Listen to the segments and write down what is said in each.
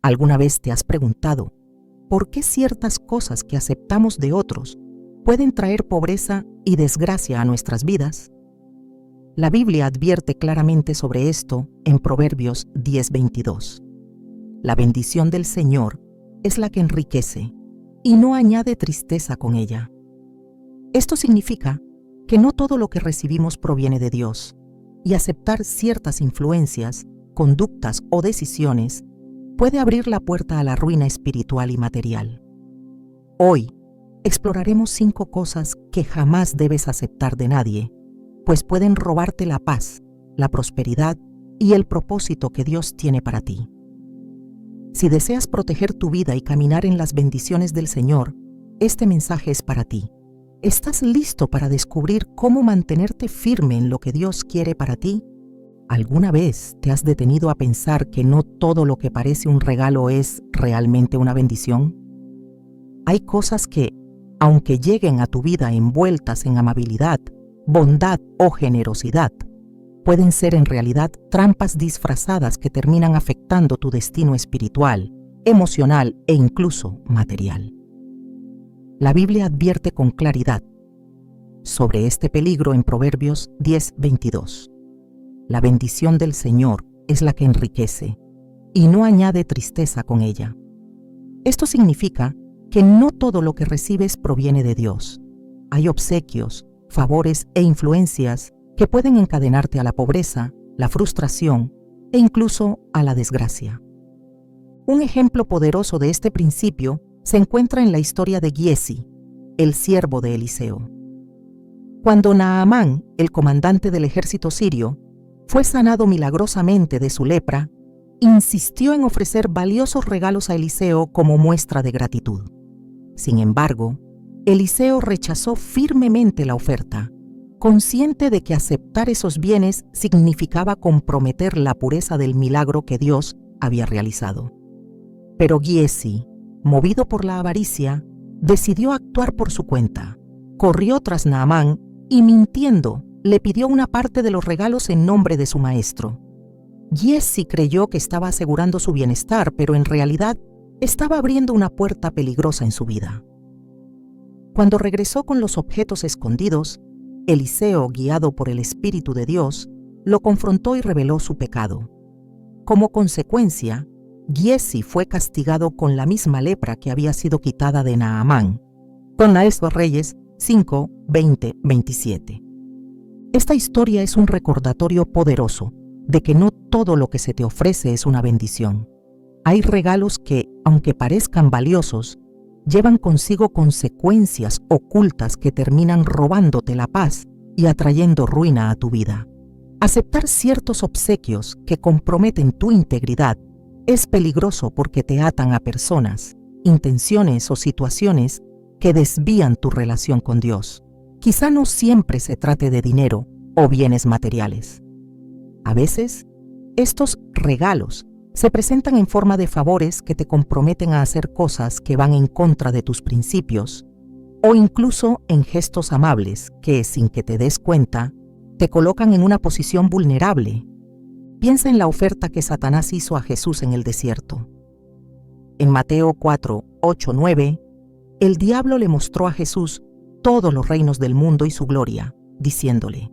¿Alguna vez te has preguntado por qué ciertas cosas que aceptamos de otros pueden traer pobreza y desgracia a nuestras vidas? La Biblia advierte claramente sobre esto en Proverbios 10:22. La bendición del Señor es la que enriquece y no añade tristeza con ella. Esto significa que no todo lo que recibimos proviene de Dios, y aceptar ciertas influencias, conductas o decisiones puede abrir la puerta a la ruina espiritual y material. Hoy exploraremos 5 cosas que jamás debes aceptar de nadie, pues pueden robarte la paz, la prosperidad y el propósito que Dios tiene para ti. Si deseas proteger tu vida y caminar en las bendiciones del Señor, este mensaje es para ti. ¿Estás listo para descubrir cómo mantenerte firme en lo que Dios quiere para ti? ¿Alguna vez te has detenido a pensar que no todo lo que parece un regalo es realmente una bendición? Hay cosas que, aunque lleguen a tu vida envueltas en amabilidad, bondad o generosidad, pueden ser en realidad trampas disfrazadas que terminan afectando tu destino espiritual, emocional e incluso material. La Biblia advierte con claridad sobre este peligro en Proverbios 10:22. La bendición del Señor es la que enriquece y no añade tristeza con ella. Esto significa que no todo lo que recibes proviene de Dios. Hay obsequios, favores e influencias que pueden encadenarte a la pobreza, la frustración e incluso a la desgracia. Un ejemplo poderoso de este principio se encuentra en la historia de Giesi, el siervo de Eliseo. Cuando Naamán, el comandante del ejército sirio, fue sanado milagrosamente de su lepra, insistió en ofrecer valiosos regalos a Eliseo como muestra de gratitud. Sin embargo, Eliseo rechazó firmemente la oferta, consciente de que aceptar esos bienes significaba comprometer la pureza del milagro que Dios había realizado. Pero Giesi, movido por la avaricia, decidió actuar por su cuenta. Corrió tras Naamán y, mintiendo, le pidió una parte de los regalos en nombre de su maestro. Giesi creyó que estaba asegurando su bienestar, pero en realidad estaba abriendo una puerta peligrosa en su vida. Cuando regresó con los objetos escondidos, Eliseo, guiado por el Espíritu de Dios, lo confrontó y reveló su pecado. Como consecuencia, Giesi fue castigado con la misma lepra que había sido quitada de Naamán. Con Reyes 5, 20, 27. Esta historia es un recordatorio poderoso de que no todo lo que se te ofrece es una bendición. Hay regalos que, aunque parezcan valiosos, llevan consigo consecuencias ocultas que terminan robándote la paz y atrayendo ruina a tu vida. Aceptar ciertos obsequios que comprometen tu integridad es peligroso porque te atan a personas, intenciones o situaciones que desvían tu relación con Dios. Quizá no siempre se trate de dinero o bienes materiales. A veces, estos regalos se presentan en forma de favores que te comprometen a hacer cosas que van en contra de tus principios, o incluso en gestos amables que, sin que te des cuenta, te colocan en una posición vulnerable. Piensa en la oferta que Satanás hizo a Jesús en el desierto. En Mateo 4, 8, 9, el diablo le mostró a Jesús todos los reinos del mundo y su gloria, diciéndole: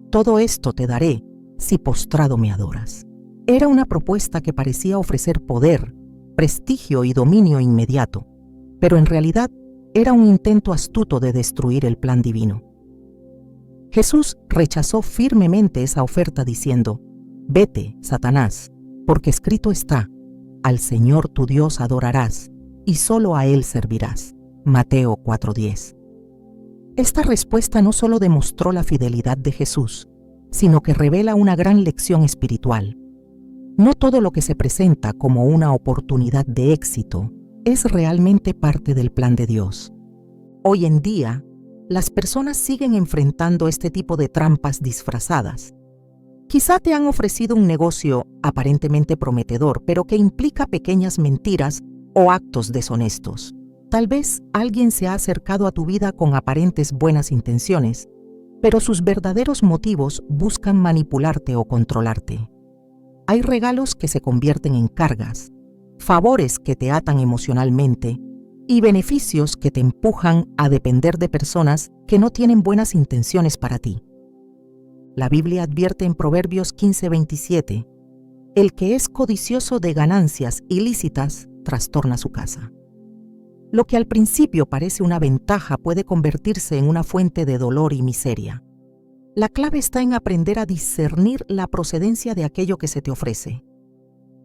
«Todo esto te daré si postrado me adoras». Era una propuesta que parecía ofrecer poder, prestigio y dominio inmediato, pero en realidad era un intento astuto de destruir el plan divino. Jesús rechazó firmemente esa oferta diciendo: «Vete, Satanás, porque escrito está, al Señor tu Dios adorarás, y solo a Él servirás». Mateo 4:10. Esta respuesta no solo demostró la fidelidad de Jesús, sino que revela una gran lección espiritual. No todo lo que se presenta como una oportunidad de éxito es realmente parte del plan de Dios. Hoy en día, las personas siguen enfrentando este tipo de trampas disfrazadas. Quizá te han ofrecido un negocio aparentemente prometedor, pero que implica pequeñas mentiras o actos deshonestos. Tal vez alguien se ha acercado a tu vida con aparentes buenas intenciones, pero sus verdaderos motivos buscan manipularte o controlarte. Hay regalos que se convierten en cargas, favores que te atan emocionalmente y beneficios que te empujan a depender de personas que no tienen buenas intenciones para ti. La Biblia advierte en Proverbios 15:27, el que es codicioso de ganancias ilícitas trastorna su casa. Lo que al principio parece una ventaja puede convertirse en una fuente de dolor y miseria. La clave está en aprender a discernir la procedencia de aquello que se te ofrece.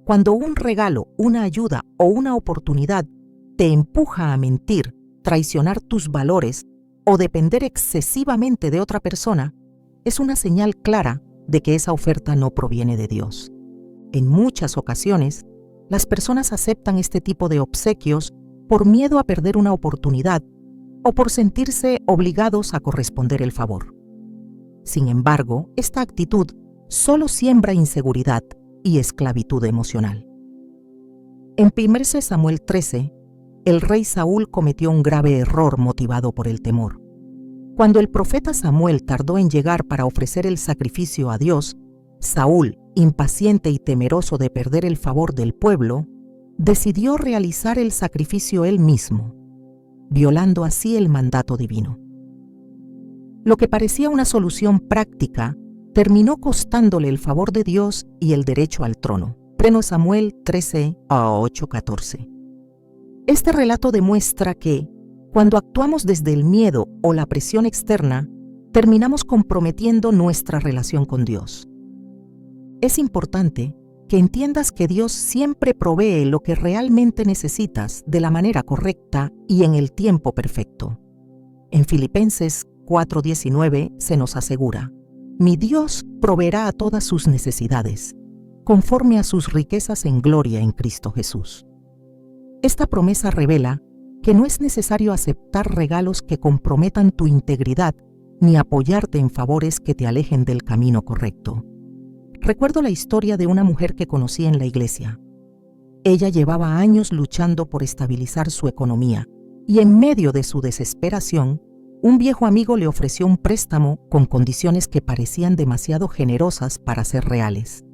Cuando un regalo, una ayuda o una oportunidad te empuja a mentir, traicionar tus valores o depender excesivamente de otra persona, es una señal clara de que esa oferta no proviene de Dios. En muchas ocasiones, las personas aceptan este tipo de obsequios por miedo a perder una oportunidad o por sentirse obligados a corresponder el favor. Sin embargo, esta actitud solo siembra inseguridad y esclavitud emocional. En 1 Samuel 13, el rey Saúl cometió un grave error motivado por el temor. Cuando el profeta Samuel tardó en llegar para ofrecer el sacrificio a Dios, Saúl, impaciente y temeroso de perder el favor del pueblo, decidió realizar el sacrificio él mismo, violando así el mandato divino. Lo que parecía una solución práctica terminó costándole el favor de Dios y el derecho al trono. 1 Samuel 13 a 8:14. Este relato demuestra que, cuando actuamos desde el miedo o la presión externa, terminamos comprometiendo nuestra relación con Dios. Es importante que entiendas que Dios siempre provee lo que realmente necesitas de la manera correcta y en el tiempo perfecto. En Filipenses 4:19 se nos asegura: mi Dios proveerá a todas sus necesidades, conforme a sus riquezas en gloria en Cristo Jesús. Esta promesa revela que no es necesario aceptar regalos que comprometan tu integridad ni apoyarte en favores que te alejen del camino correcto. Recuerdo la historia de una mujer que conocí en la iglesia. Ella llevaba años luchando por estabilizar su economía y en medio de su desesperación, un viejo amigo le ofreció un préstamo con condiciones que parecían demasiado generosas para ser reales.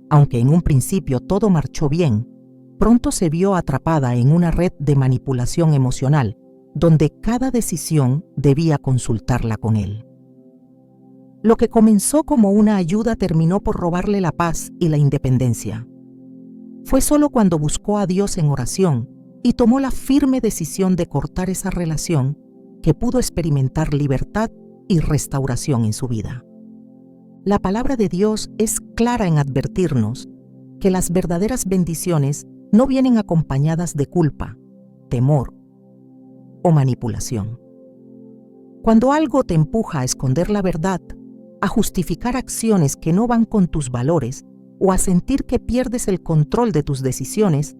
Aunque en un principio todo marchó bien, pronto se vio atrapada en una red de manipulación emocional, donde cada decisión debía consultarla con él. Lo que comenzó como una ayuda terminó por robarle la paz y la independencia. Fue solo cuando buscó a Dios en oración y tomó la firme decisión de cortar esa relación que pudo experimentar libertad y restauración en su vida. La palabra de Dios es clara en advertirnos que las verdaderas bendiciones no vienen acompañadas de culpa, temor o manipulación. Cuando algo te empuja a esconder la verdad, a justificar acciones que no van con tus valores o a sentir que pierdes el control de tus decisiones,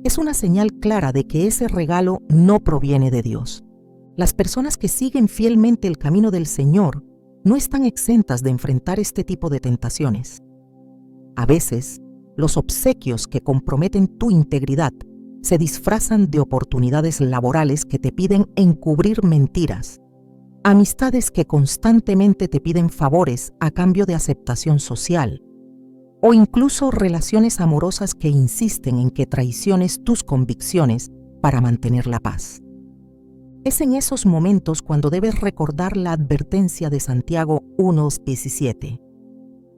es una señal clara de que ese regalo no proviene de Dios. Las personas que siguen fielmente el camino del Señor no están exentas de enfrentar este tipo de tentaciones. A veces, los obsequios que comprometen tu integridad se disfrazan de oportunidades laborales que te piden encubrir mentiras, amistades que constantemente te piden favores a cambio de aceptación social, o incluso relaciones amorosas que insisten en que traiciones tus convicciones para mantener la paz. Es en esos momentos cuando debes recordar la advertencia de Santiago 1:17.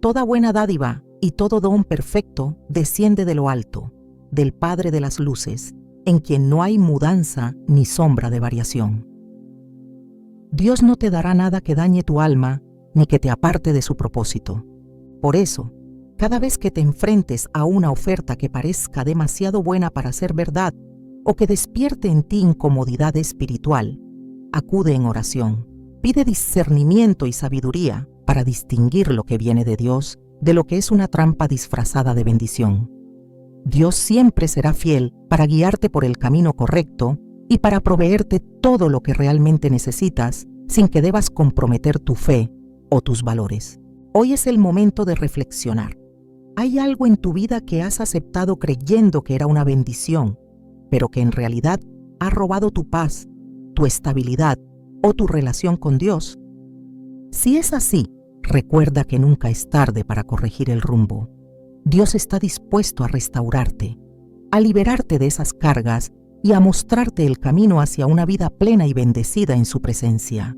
Toda buena dádiva y todo don perfecto desciende de lo alto, del Padre de las luces, en quien no hay mudanza ni sombra de variación. Dios no te dará nada que dañe tu alma ni que te aparte de su propósito. Por eso, cada vez que te enfrentes a una oferta que parezca demasiado buena para ser verdad o que despierte en ti incomodidad espiritual, acude en oración. Pide discernimiento y sabiduría para distinguir lo que viene de Dios de lo que es una trampa disfrazada de bendición. Dios siempre será fiel para guiarte por el camino correcto y para proveerte todo lo que realmente necesitas sin que debas comprometer tu fe o tus valores. Hoy es el momento de reflexionar. ¿Hay algo en tu vida que has aceptado creyendo que era una bendición, pero que en realidad ha robado tu paz, tu estabilidad o tu relación con Dios? Si es así, recuerda que nunca es tarde para corregir el rumbo. Dios está dispuesto a restaurarte. a liberarte de esas cargas y a mostrarte el camino hacia una vida plena y bendecida en su presencia.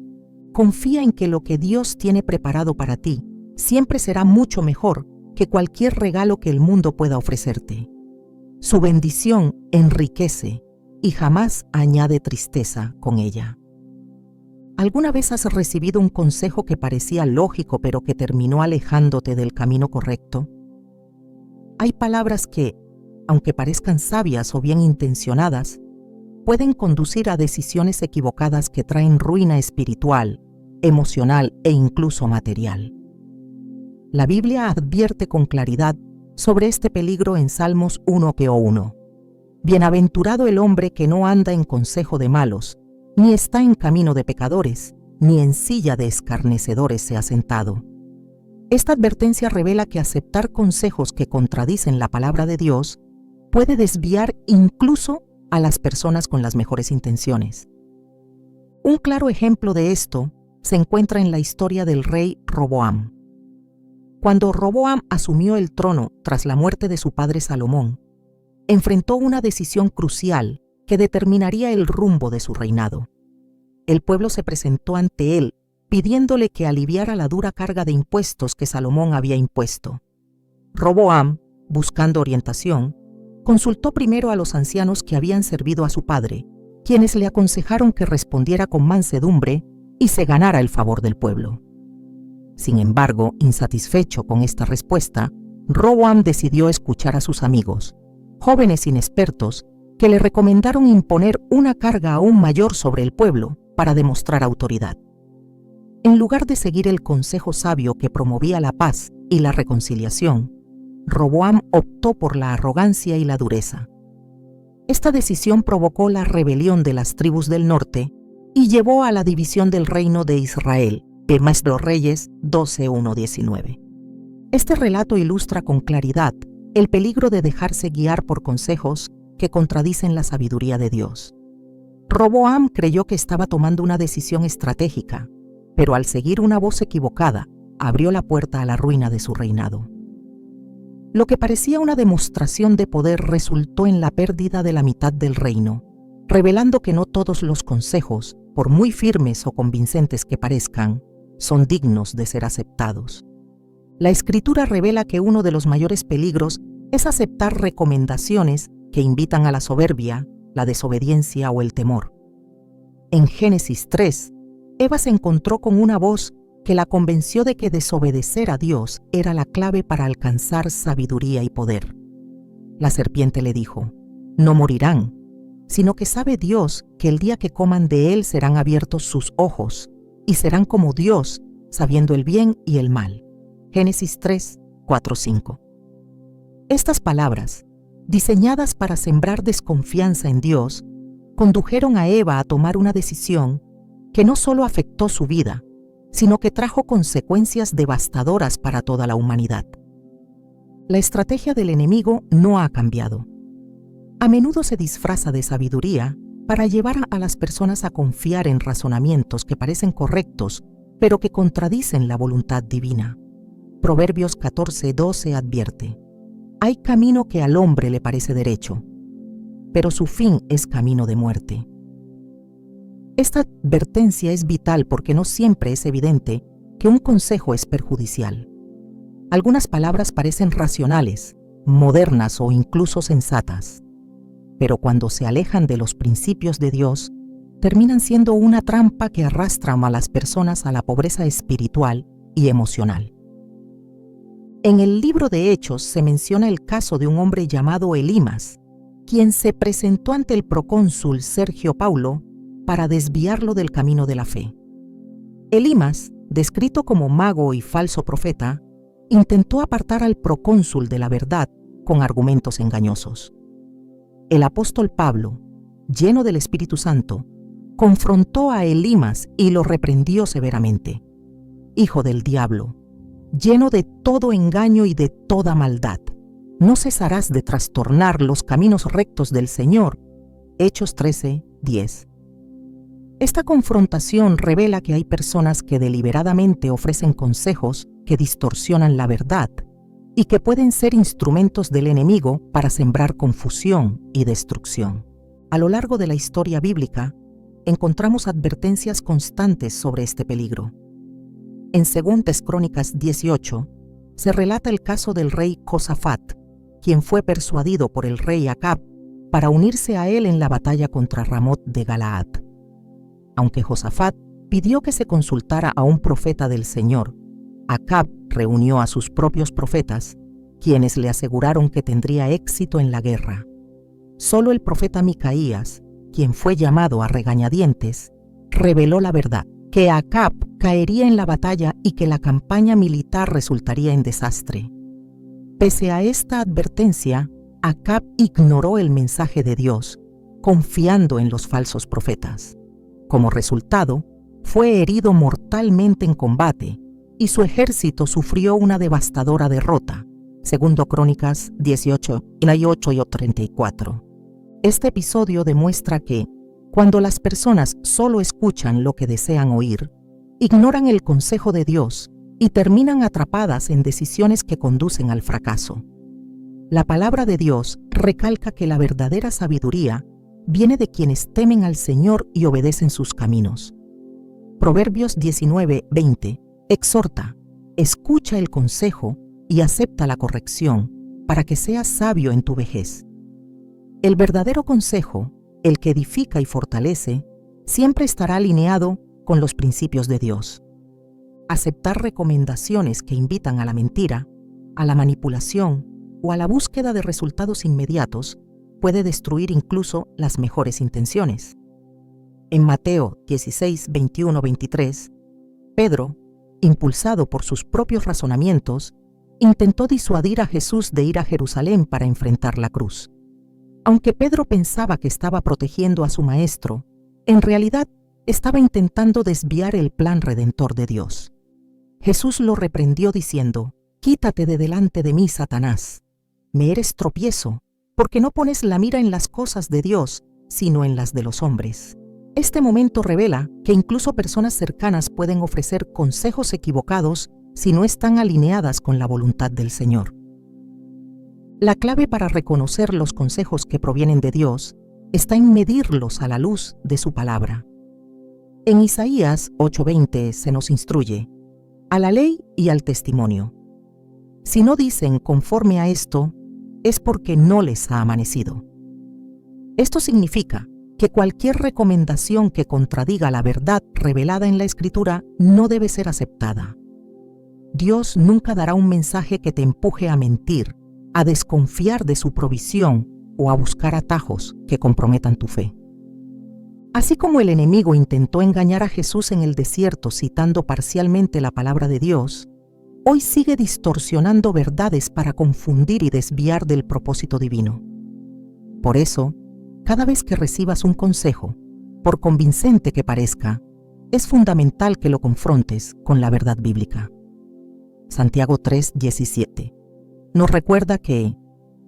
Confía en que lo que Dios tiene preparado para ti siempre será mucho mejor que cualquier regalo que el mundo pueda ofrecerte. Su bendición enriquece y jamás añade tristeza con ella. ¿Alguna vez has recibido un consejo que parecía lógico pero que terminó alejándote del camino correcto? Hay palabras que, aunque parezcan sabias o bien intencionadas, pueden conducir a decisiones equivocadas que traen ruina espiritual, emocional e incluso material. La Biblia advierte con claridad sobre este peligro en Salmos 1:1. Bienaventurado el hombre que no anda en consejo de malos, ni está en camino de pecadores, ni en silla de escarnecedores se ha sentado. Esta advertencia revela que aceptar consejos que contradicen la palabra de Dios puede desviar incluso a las personas con las mejores intenciones. Un claro ejemplo de esto se encuentra en la historia del rey Roboam. Cuando Roboam asumió el trono tras la muerte de su padre Salomón, enfrentó una decisión crucial que determinaría el rumbo de su reinado. El pueblo se presentó ante él pidiéndole que aliviara la dura carga de impuestos que Salomón había impuesto. Roboam, buscando orientación, consultó primero a los ancianos que habían servido a su padre, quienes le aconsejaron que respondiera con mansedumbre y se ganara el favor del pueblo. Sin embargo, insatisfecho con esta respuesta, Roboam decidió escuchar a sus amigos, jóvenes inexpertos, que le recomendaron imponer una carga aún mayor sobre el pueblo para demostrar autoridad. En lugar de seguir el consejo sabio que promovía la paz y la reconciliación, Roboam optó por la arrogancia y la dureza. Esta decisión provocó la rebelión de las tribus del norte y llevó a la división del reino de Israel, Primera de Reyes 12:1-19. Este relato ilustra con claridad el peligro de dejarse guiar por consejos que contradicen la sabiduría de Dios. Roboam creyó que estaba tomando una decisión estratégica, pero al seguir una voz equivocada, abrió la puerta a la ruina de su reinado. Lo que parecía una demostración de poder resultó en la pérdida de la mitad del reino, revelando que no todos los consejos, por muy firmes o convincentes que parezcan, son dignos de ser aceptados. La Escritura revela que uno de los mayores peligros es aceptar recomendaciones que invitan a la soberbia, la desobediencia o el temor. En Génesis 3, Eva se encontró con una voz que la convenció de que desobedecer a Dios era la clave para alcanzar sabiduría y poder. La serpiente le dijo: no morirán, sino que sabe Dios que el día que coman de él serán abiertos sus ojos y serán como Dios, sabiendo el bien y el mal. Génesis 3, 4-5. Estas palabras, diseñadas para sembrar desconfianza en Dios, condujeron a Eva a tomar una decisión que no solo afectó su vida, sino que trajo consecuencias devastadoras para toda la humanidad. La estrategia del enemigo no ha cambiado. A menudo se disfraza de sabiduría para llevar a las personas a confiar en razonamientos que parecen correctos, pero que contradicen la voluntad divina. Proverbios 14:12 advierte: hay camino que al hombre le parece derecho, pero su fin es camino de muerte. Esta advertencia es vital porque no siempre es evidente que un consejo es perjudicial. Algunas palabras parecen racionales, modernas o incluso sensatas, pero cuando se alejan de los principios de Dios, terminan siendo una trampa que arrastra a las personas a la pobreza espiritual y emocional. En el libro de Hechos se menciona el caso de un hombre llamado Elimas, quien se presentó ante el procónsul Sergio Paulo para desviarlo del camino de la fe. Elimas, descrito como mago y falso profeta, intentó apartar al procónsul de la verdad con argumentos engañosos. El apóstol Pablo, lleno del Espíritu Santo, confrontó a Elimas y lo reprendió severamente. Hijo del diablo, lleno de todo engaño y de toda maldad, ¿no cesarás de trastornar los caminos rectos del Señor? Hechos 13:10. Esta confrontación revela que hay personas que deliberadamente ofrecen consejos que distorsionan la verdad y que pueden ser instrumentos del enemigo para sembrar confusión y destrucción. A lo largo de la historia bíblica, encontramos advertencias constantes sobre este peligro. En 2 Crónicas 18, se relata el caso del rey Josafat, quien fue persuadido por el rey Acab para unirse a él en la batalla contra Ramot de Galaad. Aunque Josafat pidió que se consultara a un profeta del Señor, Acab reunió a sus propios profetas, quienes le aseguraron que tendría éxito en la guerra. Solo el profeta Micaías, quien fue llamado a regañadientes, reveló la verdad, que Acab caería en la batalla y que la campaña militar resultaría en desastre. Pese a esta advertencia, Acab ignoró el mensaje de Dios, confiando en los falsos profetas. Como resultado, fue herido mortalmente en combate y su ejército sufrió una devastadora derrota, 2 Crónicas 18 y 34. Este episodio demuestra que, cuando las personas solo escuchan lo que desean oír, ignoran el consejo de Dios y terminan atrapadas en decisiones que conducen al fracaso. La palabra de Dios recalca que la verdadera sabiduría viene de quienes temen al Señor y obedecen sus caminos. Proverbios 19:20 exhorta: escucha el consejo y acepta la corrección para que seas sabio en tu vejez. El verdadero consejo, el que edifica y fortalece, siempre estará alineado con los principios de Dios. Aceptar recomendaciones que invitan a la mentira, a la manipulación o a la búsqueda de resultados inmediatos puede destruir incluso las mejores intenciones. En Mateo 16:21-23, Pedro, impulsado por sus propios razonamientos, intentó disuadir a Jesús de ir a Jerusalén para enfrentar la cruz. Aunque Pedro pensaba que estaba protegiendo a su maestro, en realidad estaba intentando desviar el plan redentor de Dios. Jesús lo reprendió diciendo: «Quítate de delante de mí, Satanás. Me eres tropiezo, porque no pones la mira en las cosas de Dios, sino en las de los hombres». Este momento revela que incluso personas cercanas pueden ofrecer consejos equivocados si no están alineadas con la voluntad del Señor. La clave para reconocer los consejos que provienen de Dios está en medirlos a la luz de su palabra. En Isaías 8:20 se nos instruye: a la ley y al testimonio. Si no dicen conforme a esto, es porque no les ha amanecido. Esto significa que cualquier recomendación que contradiga la verdad revelada en la Escritura no debe ser aceptada. Dios nunca dará un mensaje que te empuje a mentir, a desconfiar de su provisión o a buscar atajos que comprometan tu fe. Así como el enemigo intentó engañar a Jesús en el desierto citando parcialmente la palabra de Dios, hoy sigue distorsionando verdades para confundir y desviar del propósito divino. Por eso, cada vez que recibas un consejo, por convincente que parezca, es fundamental que lo confrontes con la verdad bíblica. Santiago 3:17 nos recuerda que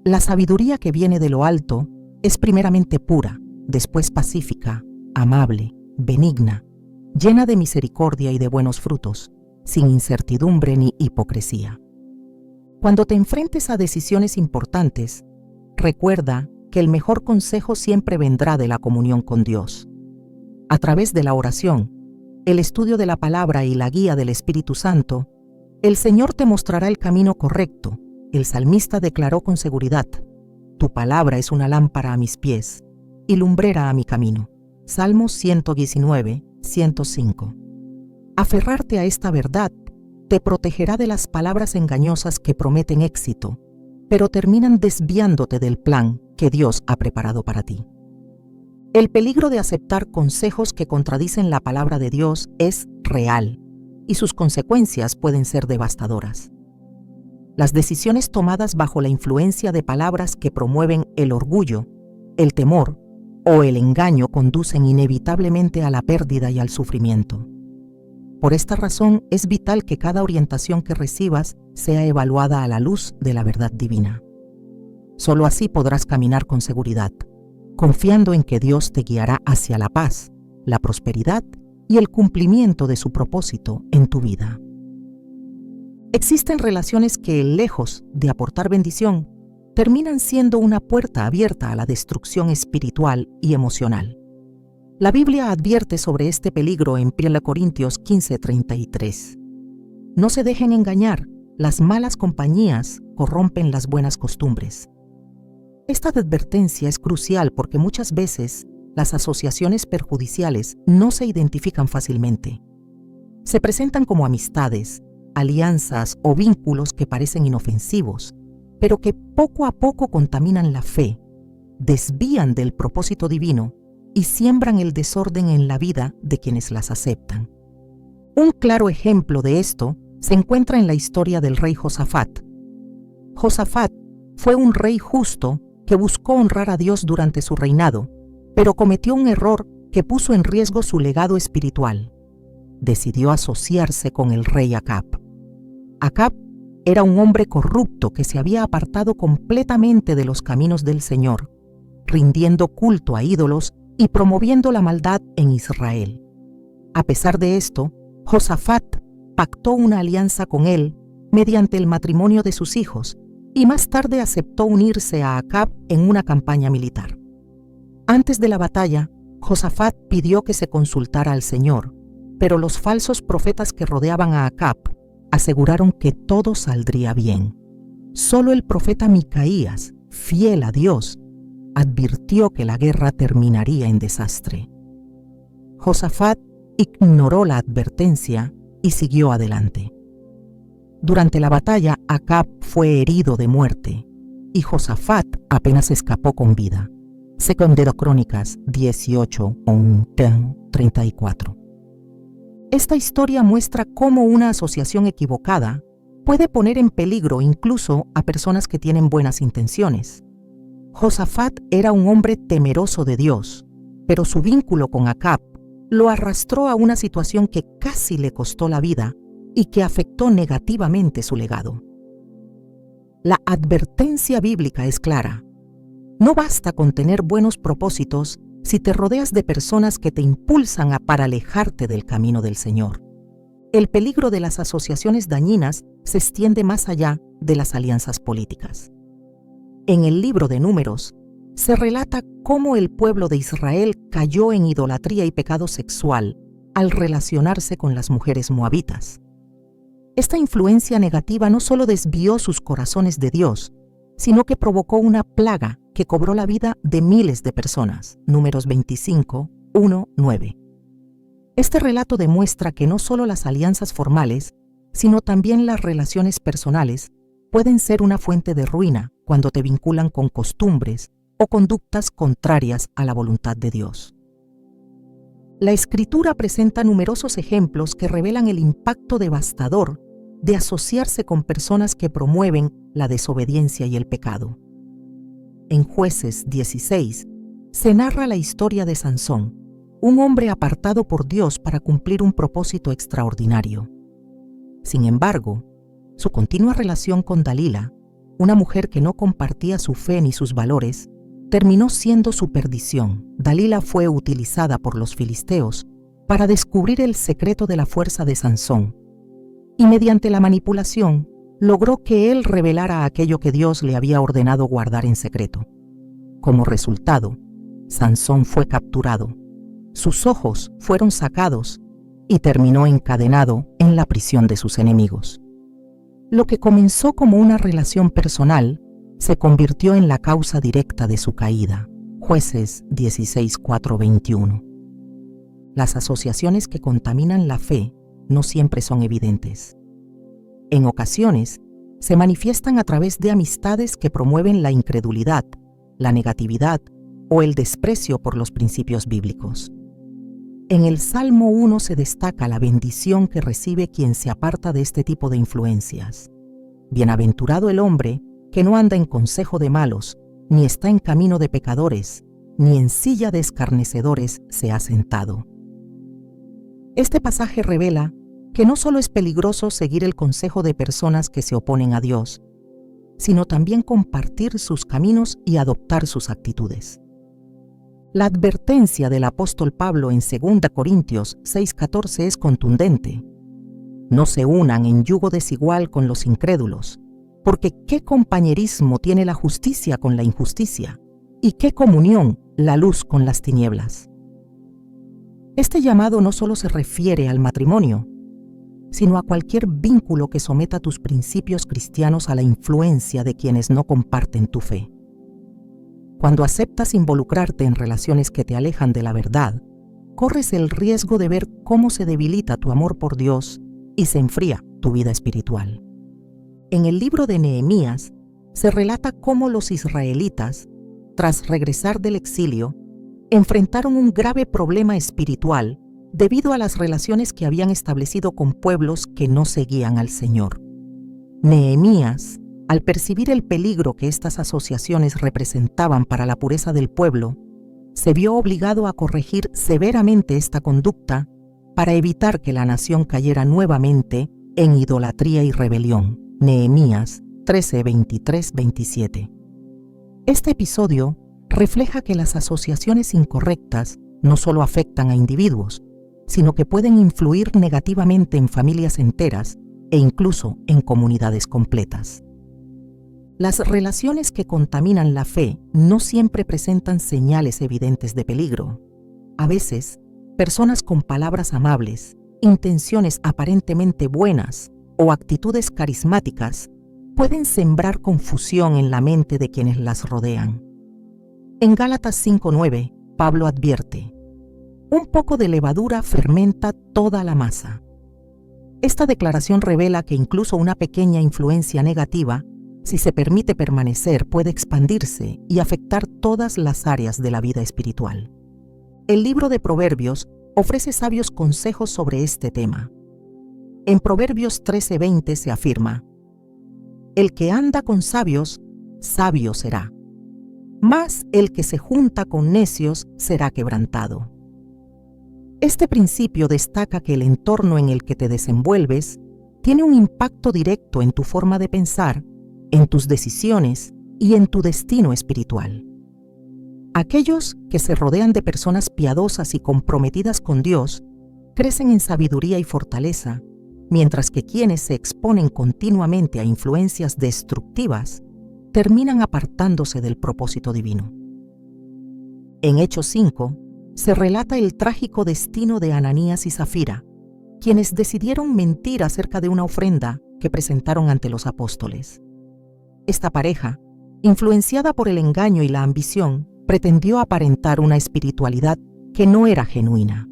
la sabiduría que viene de lo alto es primeramente pura, después pacífica, amable, benigna, llena de misericordia y de buenos frutos, sin incertidumbre ni hipocresía. Cuando te enfrentes a decisiones importantes, recuerda que el mejor consejo siempre vendrá de la comunión con Dios. A través de la oración, el estudio de la palabra y la guía del Espíritu Santo, el Señor te mostrará el camino correcto. El salmista declaró con seguridad: «Tu palabra es una lámpara a mis pies y lumbrera a mi camino». Salmos 119, 105. Aferrarte a esta verdad te protegerá de las palabras engañosas que prometen éxito, pero terminan desviándote del plan que Dios ha preparado para ti. El peligro de aceptar consejos que contradicen la palabra de Dios es real, y sus consecuencias pueden ser devastadoras. Las decisiones tomadas bajo la influencia de palabras que promueven el orgullo, el temor o el engaño conducen inevitablemente a la pérdida y al sufrimiento. Por esta razón, es vital que cada orientación que recibas sea evaluada a la luz de la verdad divina. Solo así podrás caminar con seguridad, confiando en que Dios te guiará hacia la paz, la prosperidad y el cumplimiento de su propósito en tu vida. Existen relaciones que, lejos de aportar bendición, terminan siendo una puerta abierta a la destrucción espiritual y emocional. La Biblia advierte sobre este peligro en 1 Corintios 15:33. No se dejen engañar, las malas compañías corrompen las buenas costumbres. Esta advertencia es crucial porque muchas veces las asociaciones perjudiciales no se identifican fácilmente. Se presentan como amistades, alianzas o vínculos que parecen inofensivos, pero que poco a poco contaminan la fe, desvían del propósito divino y siembran el desorden en la vida de quienes las aceptan. Un claro ejemplo de esto se encuentra en la historia del rey Josafat. Josafat fue un rey justo que buscó honrar a Dios durante su reinado, pero cometió un error que puso en riesgo su legado espiritual. Decidió asociarse con el rey Acab. Acab era un hombre corrupto que se había apartado completamente de los caminos del Señor, rindiendo culto a ídolos y promoviendo la maldad en Israel. A pesar de esto, Josafat pactó una alianza con él mediante el matrimonio de sus hijos y más tarde aceptó unirse a Acab en una campaña militar. Antes de la batalla, Josafat pidió que se consultara al Señor, pero los falsos profetas que rodeaban a Acab aseguraron que todo saldría bien. Solo el profeta Micaías, fiel a Dios, advirtió que la guerra terminaría en desastre. Josafat ignoró la advertencia y siguió adelante. Durante la batalla, Acab fue herido de muerte y Josafat apenas escapó con vida. Segunda de Crónicas 18:34. Esta historia muestra cómo una asociación equivocada puede poner en peligro incluso a personas que tienen buenas intenciones. Josafat era un hombre temeroso de Dios, pero su vínculo con Acab lo arrastró a una situación que casi le costó la vida y que afectó negativamente su legado. La advertencia bíblica es clara. No basta con tener buenos propósitos si te rodeas de personas que te impulsan para alejarte del camino del Señor. El peligro de las asociaciones dañinas se extiende más allá de las alianzas políticas. En el libro de Números se relata cómo el pueblo de Israel cayó en idolatría y pecado sexual al relacionarse con las mujeres moabitas. Esta influencia negativa no solo desvió sus corazones de Dios, sino que provocó una plaga que cobró la vida de miles de personas. Números 25:1-9. Este relato demuestra que no solo las alianzas formales, sino también las relaciones personales pueden ser una fuente de ruina cuando te vinculan con costumbres o conductas contrarias a la voluntad de Dios. La Escritura presenta numerosos ejemplos que revelan el impacto devastador de asociarse con personas que promueven la desobediencia y el pecado. En Jueces 16 se narra la historia de Sansón, un hombre apartado por Dios para cumplir un propósito extraordinario. Sin embargo, su continua relación con Dalila, una mujer que no compartía su fe ni sus valores, terminó siendo su perdición. Dalila fue utilizada por los filisteos para descubrir el secreto de la fuerza de Sansón, y mediante la manipulación logró que él revelara aquello que Dios le había ordenado guardar en secreto. Como resultado, Sansón fue capturado, sus ojos fueron sacados y terminó encadenado en la prisión de sus enemigos. Lo que comenzó como una relación personal se convirtió en la causa directa de su caída. Jueces 16:4-21. Las asociaciones que contaminan la fe no siempre son evidentes. En ocasiones, se manifiestan a través de amistades que promueven la incredulidad, la negatividad o el desprecio por los principios bíblicos. En el Salmo 1 se destaca la bendición que recibe quien se aparta de este tipo de influencias. Bienaventurado el hombre que no anda en consejo de malos, ni está en camino de pecadores, ni en silla de escarnecedores se ha sentado. Este pasaje revela que no solo es peligroso seguir el consejo de personas que se oponen a Dios, sino también compartir sus caminos y adoptar sus actitudes. La advertencia del apóstol Pablo en 2 Corintios 6:14 es contundente. No se unan en yugo desigual con los incrédulos, porque ¿qué compañerismo tiene la justicia con la injusticia? ¿Y qué comunión la luz con las tinieblas? Este llamado no solo se refiere al matrimonio, sino a cualquier vínculo que someta tus principios cristianos a la influencia de quienes no comparten tu fe. Cuando aceptas involucrarte en relaciones que te alejan de la verdad, corres el riesgo de ver cómo se debilita tu amor por Dios y se enfría tu vida espiritual. En el libro de Nehemías se relata cómo los israelitas, tras regresar del exilio, enfrentaron un grave problema espiritual debido a las relaciones que habían establecido con pueblos que no seguían al Señor. Nehemías, al percibir el peligro que estas asociaciones representaban para la pureza del pueblo, se vio obligado a corregir severamente esta conducta para evitar que la nación cayera nuevamente en idolatría y rebelión. Nehemías 13, 23, 27. Este episodio refleja que las asociaciones incorrectas no solo afectan a individuos, sino que pueden influir negativamente en familias enteras e incluso en comunidades completas. Las relaciones que contaminan la fe no siempre presentan señales evidentes de peligro. A veces, personas con palabras amables, intenciones aparentemente buenas o actitudes carismáticas pueden sembrar confusión en la mente de quienes las rodean. En Gálatas 5:9, Pablo advierte: un poco de levadura fermenta toda la masa. Esta declaración revela que incluso una pequeña influencia negativa, si se permite permanecer, puede expandirse y afectar todas las áreas de la vida espiritual. El libro de Proverbios ofrece sabios consejos sobre este tema. En Proverbios 13:20 se afirma: el que anda con sabios, sabio será, mas el que se junta con necios será quebrantado. Este principio destaca que el entorno en el que te desenvuelves tiene un impacto directo en tu forma de pensar, en tus decisiones y en tu destino espiritual. Aquellos que se rodean de personas piadosas y comprometidas con Dios crecen en sabiduría y fortaleza, mientras que quienes se exponen continuamente a influencias destructivas terminan apartándose del propósito divino. En Hechos 5 se relata el trágico destino de Ananías y Zafira, quienes decidieron mentir acerca de una ofrenda que presentaron ante los apóstoles. Esta pareja, influenciada por el engaño y la ambición, pretendió aparentar una espiritualidad que no era genuina.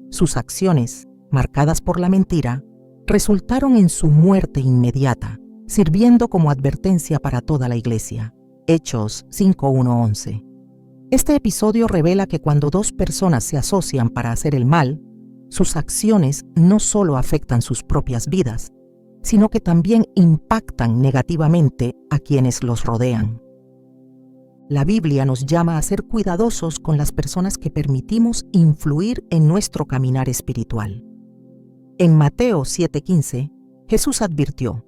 Sus acciones, marcadas por la mentira, resultaron en su muerte inmediata, sirviendo como advertencia para toda la iglesia. Hechos 5:1-11. Este episodio revela que cuando dos personas se asocian para hacer el mal, sus acciones no solo afectan sus propias vidas, sino que también impactan negativamente a quienes los rodean. La Biblia nos llama a ser cuidadosos con las personas que permitimos influir en nuestro caminar espiritual. En Mateo 7:15, Jesús advirtió: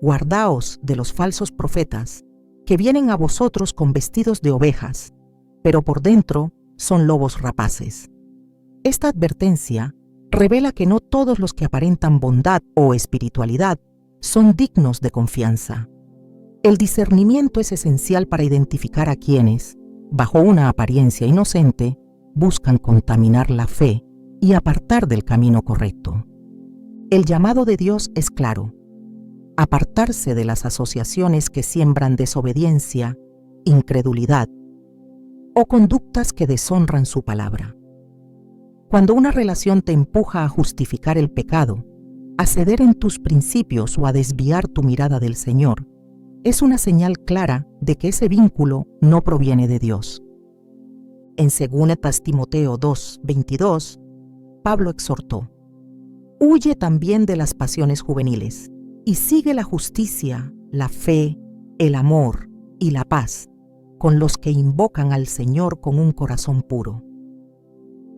guardaos de los falsos profetas, que vienen a vosotros con vestidos de ovejas, pero por dentro son lobos rapaces. Esta advertencia revela que no todos los que aparentan bondad o espiritualidad son dignos de confianza. El discernimiento es esencial para identificar a quienes, bajo una apariencia inocente, buscan contaminar la fe y apartar del camino correcto. El llamado de Dios es claro: apartarse de las asociaciones que siembran desobediencia, incredulidad o conductas que deshonran su palabra. Cuando una relación te empuja a justificar el pecado, a ceder en tus principios o a desviar tu mirada del Señor, es una señal clara de que ese vínculo no proviene de Dios. En 2 Timoteo 2:22, Pablo exhortó: huye también de las pasiones juveniles y sigue la justicia, la fe, el amor y la paz con los que invocan al Señor con un corazón puro.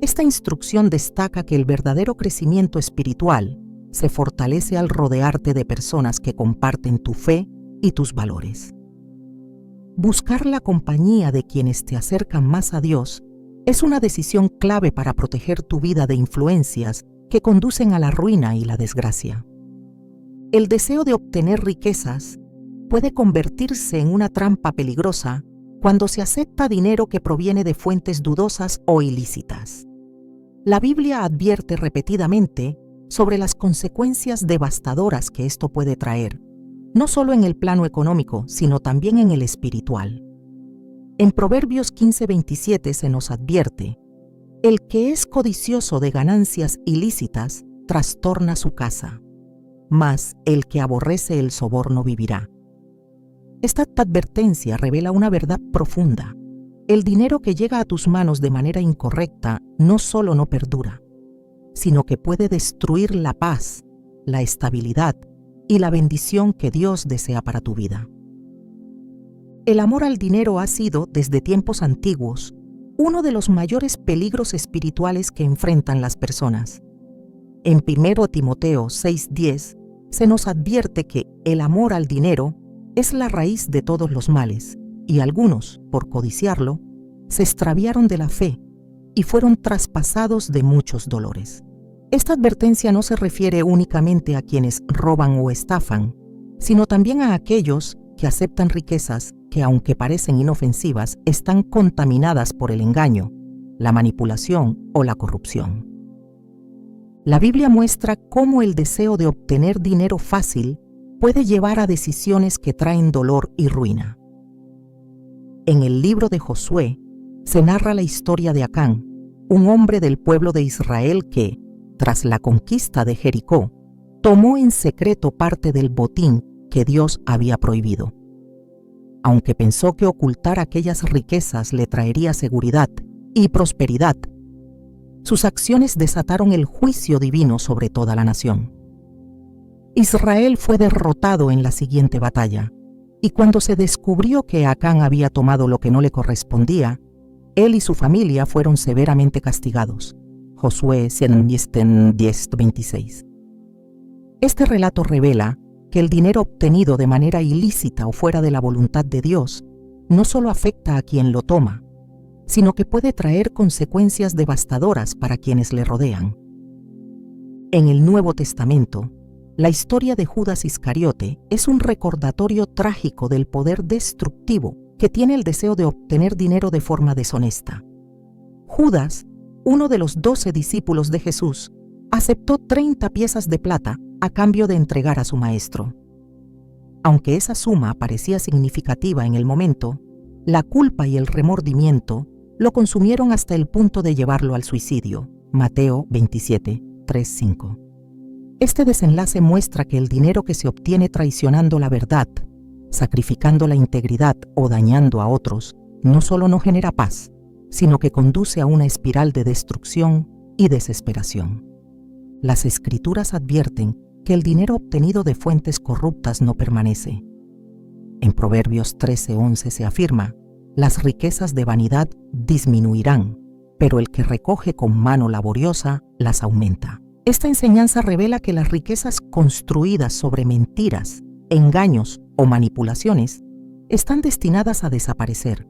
Esta instrucción destaca que el verdadero crecimiento espiritual se fortalece al rodearte de personas que comparten tu fe y tus valores. Buscar la compañía de quienes te acercan más a Dios es una decisión clave para proteger tu vida de influencias que conducen a la ruina y la desgracia. El deseo de obtener riquezas puede convertirse en una trampa peligrosa cuando se acepta dinero que proviene de fuentes dudosas o ilícitas. La Biblia advierte repetidamente sobre las consecuencias devastadoras que esto puede traer, no solo en el plano económico, sino también en el espiritual. En Proverbios 15:27 se nos advierte: el que es codicioso de ganancias ilícitas trastorna su casa, mas el que aborrece el soborno vivirá. Esta advertencia revela una verdad profunda. El dinero que llega a tus manos de manera incorrecta no solo no perdura, sino que puede destruir la paz, la estabilidad y la bendición que Dios desea para tu vida. El amor al dinero ha sido, desde tiempos antiguos, uno de los mayores peligros espirituales que enfrentan las personas. En 1 Timoteo 6:10 se nos advierte que el amor al dinero es la raíz de todos los males, y algunos, por codiciarlo, se extraviaron de la fe y fueron traspasados de muchos dolores. Esta advertencia no se refiere únicamente a quienes roban o estafan, sino también a aquellos que aceptan riquezas que, aunque parecen inofensivas, están contaminadas por el engaño, la manipulación o la corrupción. La Biblia muestra cómo el deseo de obtener dinero fácil puede llevar a decisiones que traen dolor y ruina. En el libro de Josué se narra la historia de Acán, un hombre del pueblo de Israel que, tras la conquista de Jericó, tomó en secreto parte del botín que Dios había prohibido. Aunque pensó que ocultar aquellas riquezas le traería seguridad y prosperidad, sus acciones desataron el juicio divino sobre toda la nación. Israel fue derrotado en la siguiente batalla, y cuando se descubrió que Acán había tomado lo que no le correspondía, él y su familia fueron severamente castigados. Josué 10:26. Este relato revela que el dinero obtenido de manera ilícita o fuera de la voluntad de Dios no solo afecta a quien lo toma, sino que puede traer consecuencias devastadoras para quienes le rodean. En el Nuevo Testamento, la historia de Judas Iscariote es un recordatorio trágico del poder destructivo que tiene el deseo de obtener dinero de forma deshonesta. Judas, uno de los 12 discípulos de Jesús, aceptó 30 piezas de plata a cambio de entregar a su maestro. Aunque esa suma parecía significativa en el momento, la culpa y el remordimiento lo consumieron hasta el punto de llevarlo al suicidio. Mateo 27:3-5. Este desenlace muestra que el dinero que se obtiene traicionando la verdad, sacrificando la integridad o dañando a otros, no solo no genera paz, sino que conduce a una espiral de destrucción y desesperación. Las Escrituras advierten que el dinero obtenido de fuentes corruptas no permanece. En Proverbios 13:11 se afirma: las riquezas de vanidad disminuirán, pero el que recoge con mano laboriosa las aumenta. Esta enseñanza revela que las riquezas construidas sobre mentiras, engaños o manipulaciones están destinadas a desaparecer,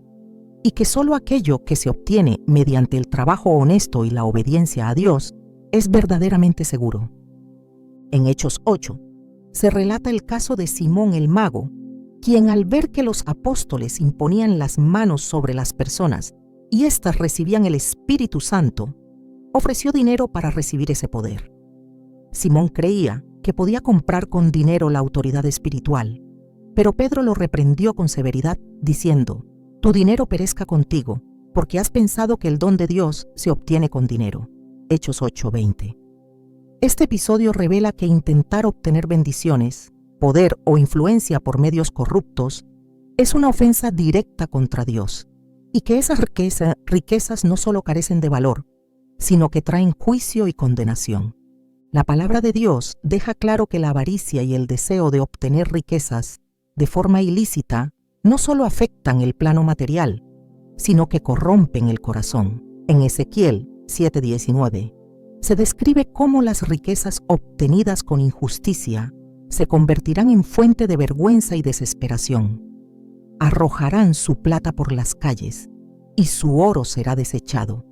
y que solo aquello que se obtiene mediante el trabajo honesto y la obediencia a Dios es verdaderamente seguro. En Hechos 8 se relata el caso de Simón el mago, quien, al ver que los apóstoles imponían las manos sobre las personas y éstas recibían el Espíritu Santo, ofreció dinero para recibir ese poder. Simón creía que podía comprar con dinero la autoridad espiritual, pero Pedro lo reprendió con severidad, diciendo: «Tu dinero perezca contigo, porque has pensado que el don de Dios se obtiene con dinero». Hechos 8:20. Este episodio revela que intentar obtener bendiciones, poder o influencia por medios corruptos es una ofensa directa contra Dios, y que esas riquezas no solo carecen de valor, sino que traen juicio y condenación. La palabra de Dios deja claro que la avaricia y el deseo de obtener riquezas de forma ilícita no solo afectan el plano material, sino que corrompen el corazón. En Ezequiel 7:19 se describe cómo las riquezas obtenidas con injusticia se convertirán en fuente de vergüenza y desesperación. Arrojarán su plata por las calles, y su oro será desechado.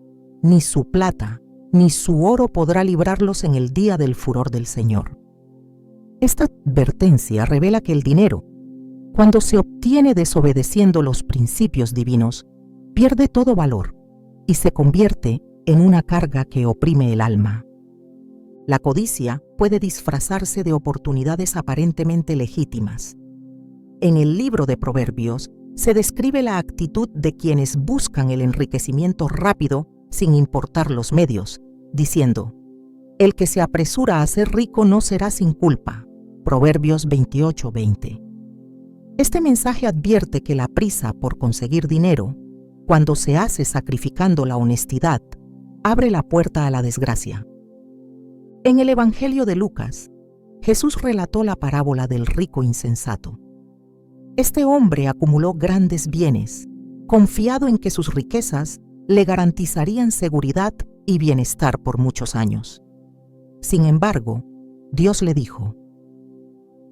Ni su plata ni su oro podrá librarlos en el día del furor del Señor. Esta advertencia revela que el dinero, cuando se obtiene desobedeciendo los principios divinos, pierde todo valor y se convierte en una carga que oprime el alma. La codicia puede disfrazarse de oportunidades aparentemente legítimas. En el libro de Proverbios se describe la actitud de quienes buscan el enriquecimiento rápido sin importar los medios, diciendo: el que se apresura a ser rico no será sin culpa. Proverbios 28:20. Este mensaje advierte que la prisa por conseguir dinero, cuando se hace sacrificando la honestidad, abre la puerta a la desgracia. En el Evangelio de Lucas, Jesús relató la parábola del rico insensato. Este hombre acumuló grandes bienes, confiado en que sus riquezas le garantizarían seguridad y bienestar por muchos años. Sin embargo, Dios le dijo: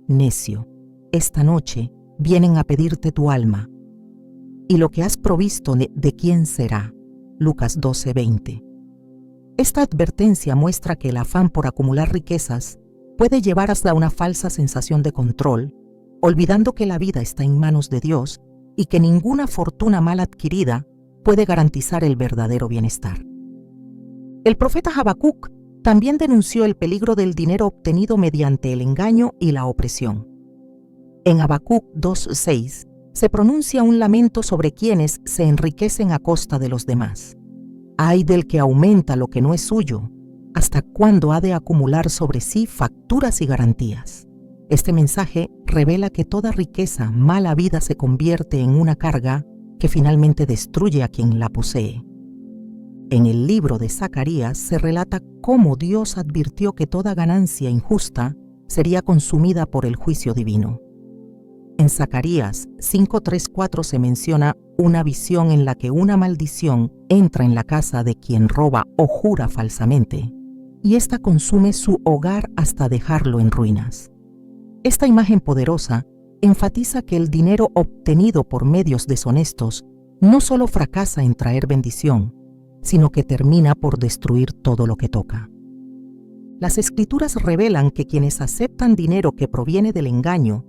necio, esta noche vienen a pedirte tu alma, y lo que has provisto ¿de quién será? Lucas 12:20. Esta advertencia muestra que el afán por acumular riquezas puede llevar hasta una falsa sensación de control, olvidando que la vida está en manos de Dios y que ninguna fortuna mal adquirida puede garantizar el verdadero bienestar. El profeta Habacuc también denunció el peligro del dinero obtenido mediante el engaño y la opresión. En Habacuc 2:6 se pronuncia un lamento sobre quienes se enriquecen a costa de los demás. Ay del que aumenta lo que no es suyo, ¿hasta cuándo ha de acumular sobre sí facturas y garantías? Este mensaje revela que toda riqueza mal habida se convierte en una carga que finalmente destruye a quien la posee. En el libro de Zacarías se relata cómo Dios advirtió que toda ganancia injusta sería consumida por el juicio divino. En Zacarías 5:3-4 se menciona una visión en la que una maldición entra en la casa de quien roba o jura falsamente, y ésta consume su hogar hasta dejarlo en ruinas. Esta imagen poderosa enfatiza que el dinero obtenido por medios deshonestos no solo fracasa en traer bendición, sino que termina por destruir todo lo que toca. Las Escrituras revelan que quienes aceptan dinero que proviene del engaño,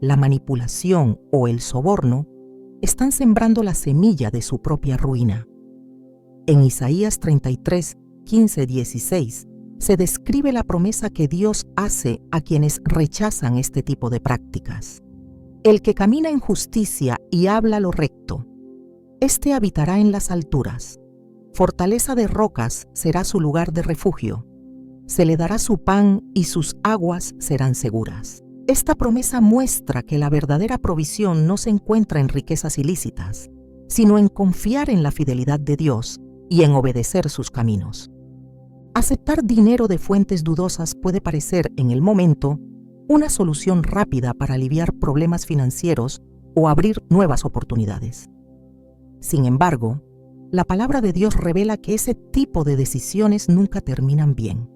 la manipulación o el soborno, están sembrando la semilla de su propia ruina. En Isaías 33:15-16 se describe la promesa que Dios hace a quienes rechazan este tipo de prácticas. El que camina en justicia y habla lo recto, éste habitará en las alturas. Fortaleza de rocas será su lugar de refugio. Se le dará su pan y sus aguas serán seguras. Esta promesa muestra que la verdadera provisión no se encuentra en riquezas ilícitas, sino en confiar en la fidelidad de Dios y en obedecer sus caminos. Aceptar dinero de fuentes dudosas puede parecer, en el momento, una solución rápida para aliviar problemas financieros o abrir nuevas oportunidades. Sin embargo, la palabra de Dios revela que ese tipo de decisiones nunca terminan bien.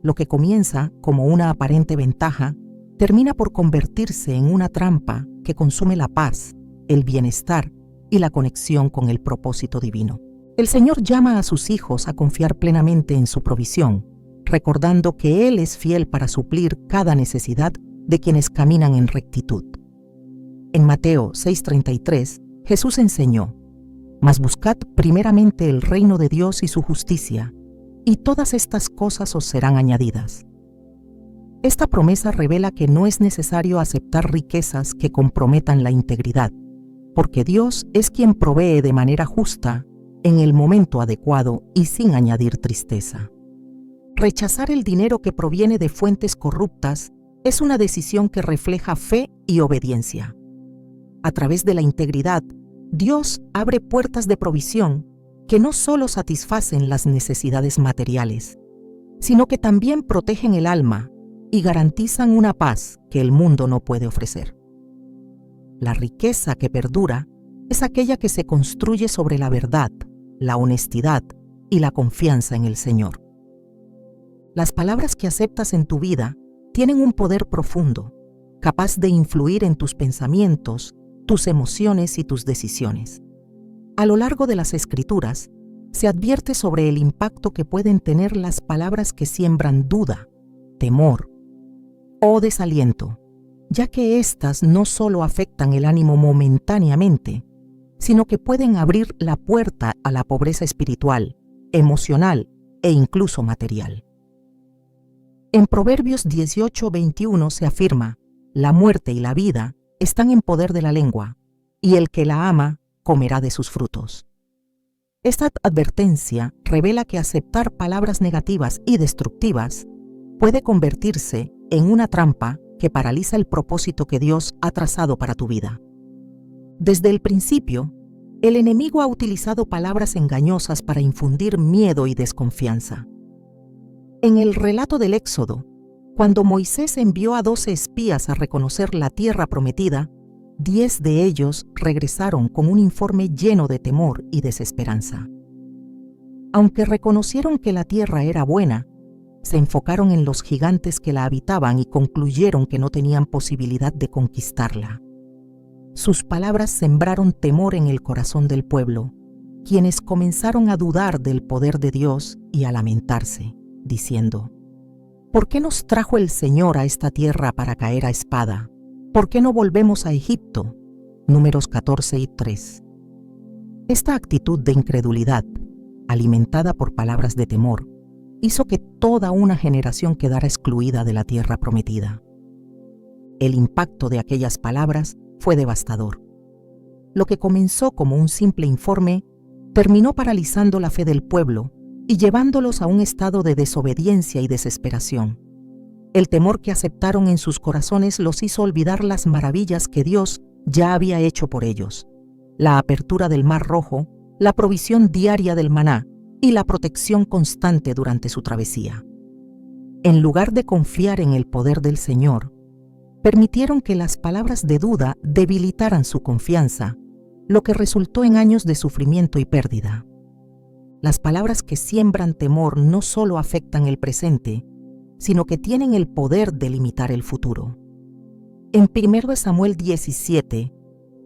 Lo que comienza como una aparente ventaja termina por convertirse en una trampa que consume la paz, el bienestar y la conexión con el propósito divino. El Señor llama a sus hijos a confiar plenamente en su provisión, recordando que Él es fiel para suplir cada necesidad de quienes caminan en rectitud. En Mateo 6:33, Jesús enseñó: «Mas buscad primeramente el reino de Dios y su justicia, y todas estas cosas os serán añadidas». Esta promesa revela que no es necesario aceptar riquezas que comprometan la integridad, porque Dios es quien provee de manera justa, en el momento adecuado y sin añadir tristeza. Rechazar el dinero que proviene de fuentes corruptas es una decisión que refleja fe y obediencia. A través de la integridad, Dios abre puertas de provisión que no solo satisfacen las necesidades materiales, sino que también protegen el alma y garantizan una paz que el mundo no puede ofrecer. La riqueza que perdura es aquella que se construye sobre la verdad, la honestidad y la confianza en el Señor. Las palabras que aceptas en tu vida tienen un poder profundo, capaz de influir en tus pensamientos, tus emociones y tus decisiones. A lo largo de las Escrituras, se advierte sobre el impacto que pueden tener las palabras que siembran duda, temor o desaliento, ya que éstas no solo afectan el ánimo momentáneamente, sino que pueden abrir la puerta a la pobreza espiritual, emocional e incluso material. En Proverbios 18:21 se afirma: la muerte y la vida están en poder de la lengua, y el que la ama comerá de sus frutos. Esta advertencia revela que aceptar palabras negativas y destructivas puede convertirse en una trampa que paraliza el propósito que Dios ha trazado para tu vida. Desde el principio, el enemigo ha utilizado palabras engañosas para infundir miedo y desconfianza. En el relato del Éxodo, cuando Moisés envió a 12 espías a reconocer la tierra prometida, 10 de ellos regresaron con un informe lleno de temor y desesperanza. Aunque reconocieron que la tierra era buena, se enfocaron en los gigantes que la habitaban y concluyeron que no tenían posibilidad de conquistarla. Sus palabras sembraron temor en el corazón del pueblo, quienes comenzaron a dudar del poder de Dios y a lamentarse, diciendo: ¿por qué nos trajo el Señor a esta tierra para caer a espada? ¿Por qué no volvemos a Egipto? Números 14:3. Esta actitud de incredulidad, alimentada por palabras de temor, hizo que toda una generación quedara excluida de la tierra prometida. El impacto de aquellas palabras fue devastador. Lo que comenzó como un simple informe terminó paralizando la fe del pueblo y llevándolos a un estado de desobediencia y desesperación. El temor que aceptaron en sus corazones los hizo olvidar las maravillas que Dios ya había hecho por ellos: la apertura del Mar Rojo, la provisión diaria del maná y la protección constante durante su travesía. En lugar de confiar en el poder del Señor, permitieron que las palabras de duda debilitaran su confianza, lo que resultó en años de sufrimiento y pérdida. Las palabras que siembran temor no solo afectan el presente, sino que tienen el poder de limitar el futuro. En 1 Samuel 17,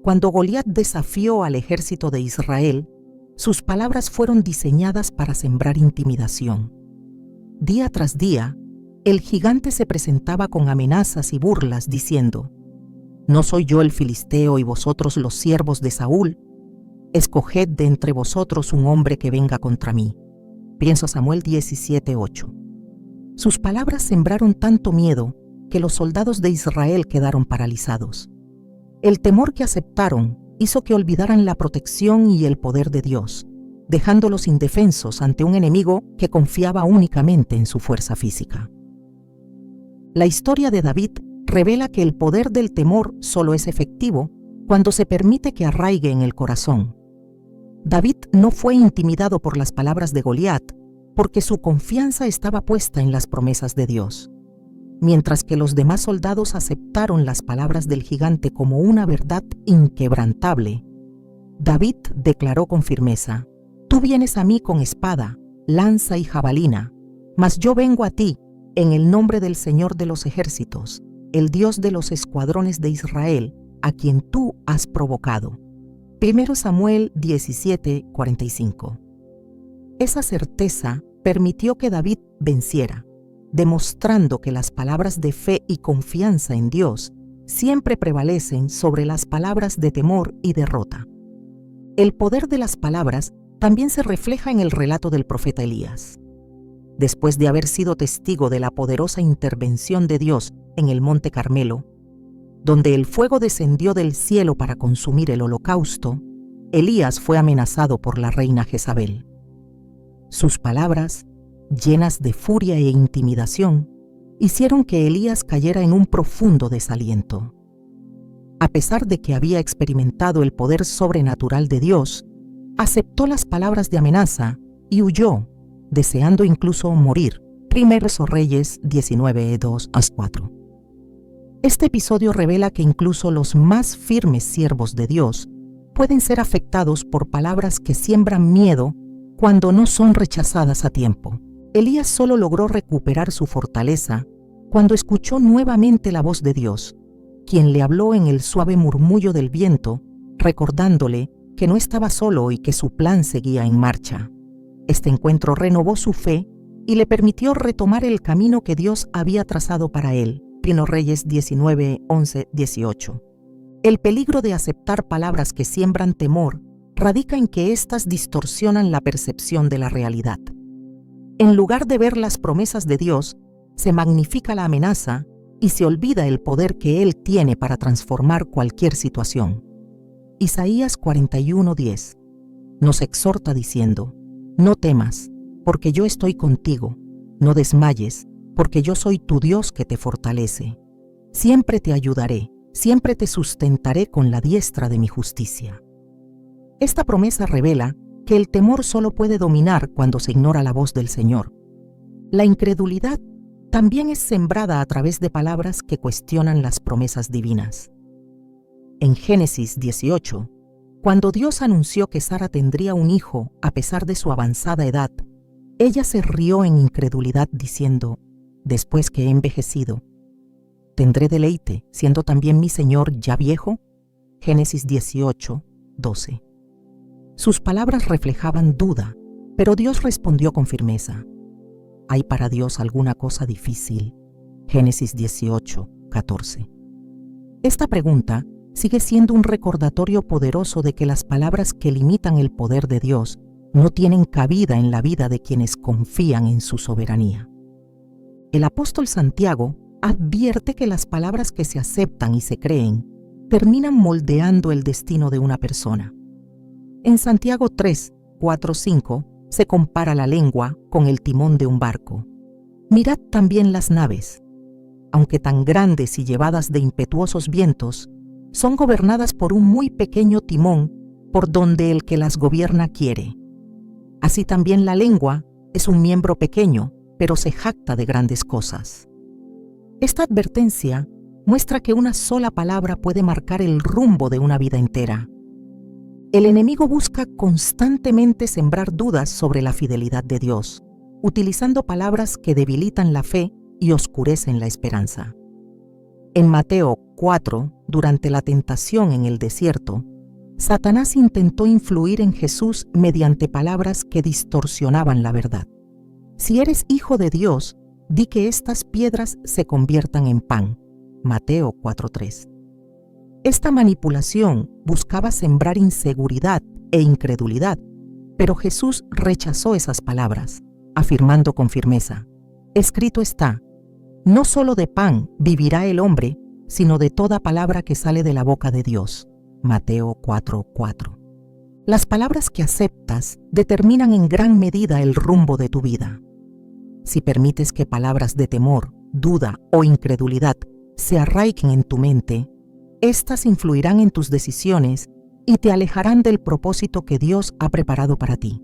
cuando Goliat desafió al ejército de Israel, sus palabras fueron diseñadas para sembrar intimidación. Día tras día, el gigante se presentaba con amenazas y burlas, diciendo: ¿no soy yo el filisteo y vosotros los siervos de Saúl? Escoged de entre vosotros un hombre que venga contra mí. 1 Samuel 17:8. Sus palabras sembraron tanto miedo que los soldados de Israel quedaron paralizados. El temor que aceptaron hizo que olvidaran la protección y el poder de Dios, dejándolos indefensos ante un enemigo que confiaba únicamente en su fuerza física. La historia de David revela que el poder del temor solo es efectivo cuando se permite que arraigue en el corazón. David no fue intimidado por las palabras de Goliat, porque su confianza estaba puesta en las promesas de Dios. Mientras que los demás soldados aceptaron las palabras del gigante como una verdad inquebrantable, David declaró con firmeza: «Tú vienes a mí con espada, lanza y jabalina, mas yo vengo a ti en el nombre del Señor de los ejércitos, el Dios de los escuadrones de Israel, a quien tú has provocado». 1 Samuel 17:45. Esa certeza permitió que David venciera, demostrando que las palabras de fe y confianza en Dios siempre prevalecen sobre las palabras de temor y derrota. El poder de las palabras también se refleja en el relato del profeta Elías. Después de haber sido testigo de la poderosa intervención de Dios en el Monte Carmelo, donde el fuego descendió del cielo para consumir el holocausto, Elías fue amenazado por la reina Jezabel. Sus palabras, llenas de furia e intimidación, hicieron que Elías cayera en un profundo desaliento. A pesar de que había experimentado el poder sobrenatural de Dios, aceptó las palabras de amenaza y huyó, deseando incluso morir. 1 Reyes 19:2-4. Este episodio revela que incluso los más firmes siervos de Dios pueden ser afectados por palabras que siembran miedo cuando no son rechazadas a tiempo. Elías solo logró recuperar su fortaleza cuando escuchó nuevamente la voz de Dios, quien le habló en el suave murmullo del viento, recordándole que no estaba solo y que su plan seguía en marcha. Este encuentro renovó su fe y le permitió retomar el camino que Dios había trazado para él. 1 Reyes 19, 11, 18. El peligro de aceptar palabras que siembran temor radica en que éstas distorsionan la percepción de la realidad. En lugar de ver las promesas de Dios, se magnifica la amenaza y se olvida el poder que Él tiene para transformar cualquier situación. Isaías 41:10 nos exhorta diciendo: no temas, porque yo estoy contigo, no desmayes, porque yo soy tu Dios que te fortalece. Siempre te ayudaré, siempre te sustentaré con la diestra de mi justicia. Esta promesa revela que el temor solo puede dominar cuando se ignora la voz del Señor. La incredulidad también es sembrada a través de palabras que cuestionan las promesas divinas. En Génesis 18, cuando Dios anunció que Sara tendría un hijo a pesar de su avanzada edad, ella se rió en incredulidad diciendo: después que he envejecido, ¿tendré deleite siendo también mi Señor ya viejo? Génesis 18, 12. Sus palabras reflejaban duda, pero Dios respondió con firmeza: ¿hay para Dios alguna cosa difícil? Génesis 18, 14. Esta pregunta sigue siendo un recordatorio poderoso de que las palabras que limitan el poder de Dios no tienen cabida en la vida de quienes confían en su soberanía. El apóstol Santiago advierte que las palabras que se aceptan y se creen terminan moldeando el destino de una persona. En Santiago 3, 4, 5 se compara la lengua con el timón de un barco. Mirad también las naves, aunque tan grandes y llevadas de impetuosos vientos, son gobernadas por un muy pequeño timón por donde el que las gobierna quiere. Así también la lengua es un miembro pequeño, pero se jacta de grandes cosas. Esta advertencia muestra que una sola palabra puede marcar el rumbo de una vida entera. El enemigo busca constantemente sembrar dudas sobre la fidelidad de Dios, utilizando palabras que debilitan la fe y oscurecen la esperanza. En Mateo 4, durante la tentación en el desierto, Satanás intentó influir en Jesús mediante palabras que distorsionaban la verdad. Si eres hijo de Dios, di que estas piedras se conviertan en pan. Mateo 4:3. Esta manipulación buscaba sembrar inseguridad e incredulidad, pero Jesús rechazó esas palabras, afirmando con firmeza: escrito está, no solo de pan vivirá el hombre, sino de toda palabra que sale de la boca de Dios. Mateo 4:4. Las palabras que aceptas determinan en gran medida el rumbo de tu vida. Si permites que palabras de temor, duda o incredulidad se arraiguen en tu mente, éstas influirán en tus decisiones y te alejarán del propósito que Dios ha preparado para ti.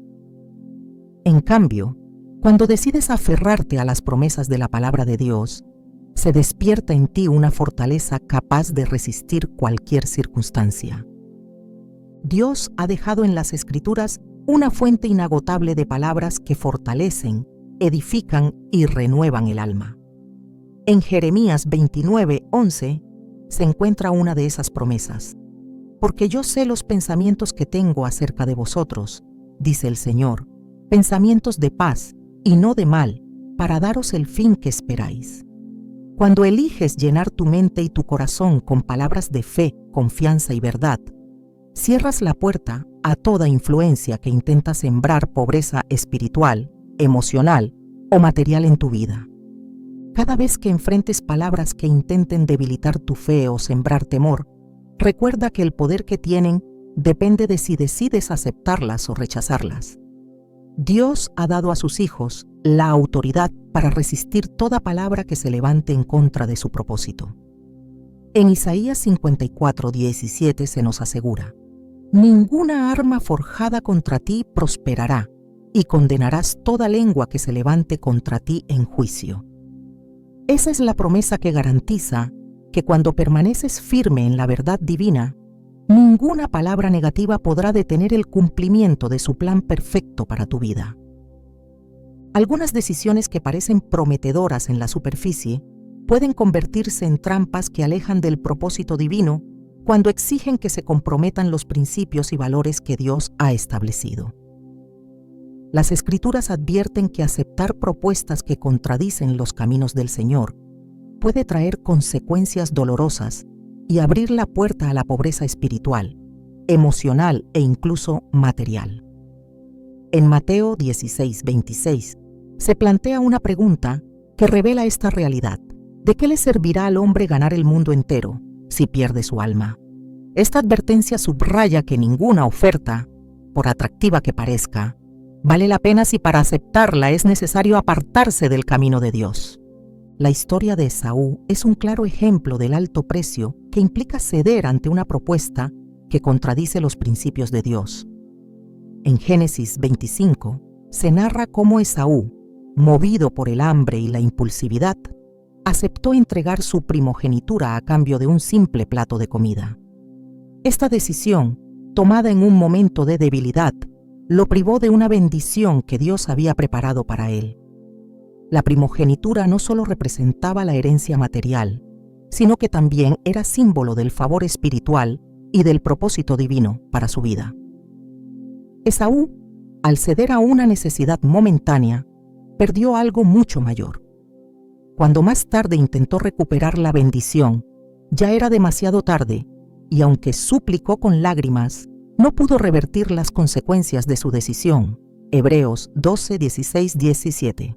En cambio, cuando decides aferrarte a las promesas de la palabra de Dios, se despierta en ti una fortaleza capaz de resistir cualquier circunstancia. Dios ha dejado en las Escrituras una fuente inagotable de palabras que fortalecen, edifican y renuevan el alma. En Jeremías 29:11 se encuentra una de esas promesas. Porque yo sé los pensamientos que tengo acerca de vosotros, dice el Señor, pensamientos de paz y no de mal, para daros el fin que esperáis. Cuando eliges llenar tu mente y tu corazón con palabras de fe, confianza y verdad, cierras la puerta a toda influencia que intenta sembrar pobreza espiritual, emocional o material en tu vida. Cada vez que enfrentes palabras que intenten debilitar tu fe o sembrar temor, recuerda que el poder que tienen depende de si decides aceptarlas o rechazarlas. Dios ha dado a sus hijos la autoridad para resistir toda palabra que se levante en contra de su propósito. En Isaías 54:17 se nos asegura: ninguna arma forjada contra ti prosperará, y condenarás toda lengua que se levante contra ti en juicio. Esa es la promesa que garantiza que cuando permaneces firme en la verdad divina, ninguna palabra negativa podrá detener el cumplimiento de su plan perfecto para tu vida. Algunas decisiones que parecen prometedoras en la superficie pueden convertirse en trampas que alejan del propósito divino cuando exigen que se comprometan los principios y valores que Dios ha establecido. Las Escrituras advierten que aceptar propuestas que contradicen los caminos del Señor puede traer consecuencias dolorosas y abrir la puerta a la pobreza espiritual, emocional e incluso material. En Mateo 16:26 se plantea una pregunta que revela esta realidad. ¿De qué le servirá al hombre ganar el mundo entero si pierde su alma? Esta advertencia subraya que ninguna oferta, por atractiva que parezca, vale la pena si para aceptarla es necesario apartarse del camino de Dios. La historia de Esaú es un claro ejemplo del alto precio que implica ceder ante una propuesta que contradice los principios de Dios. En Génesis 25 se narra cómo Esaú, movido por el hambre y la impulsividad, aceptó entregar su primogenitura a cambio de un simple plato de comida. Esta decisión, tomada en un momento de debilidad, lo privó de una bendición que Dios había preparado para él. La primogenitura no solo representaba la herencia material, sino que también era símbolo del favor espiritual y del propósito divino para su vida. Esaú, al ceder a una necesidad momentánea, perdió algo mucho mayor. Cuando más tarde intentó recuperar la bendición, ya era demasiado tarde, y aunque suplicó con lágrimas, no pudo revertir las consecuencias de su decisión. Hebreos 12, 16, 17.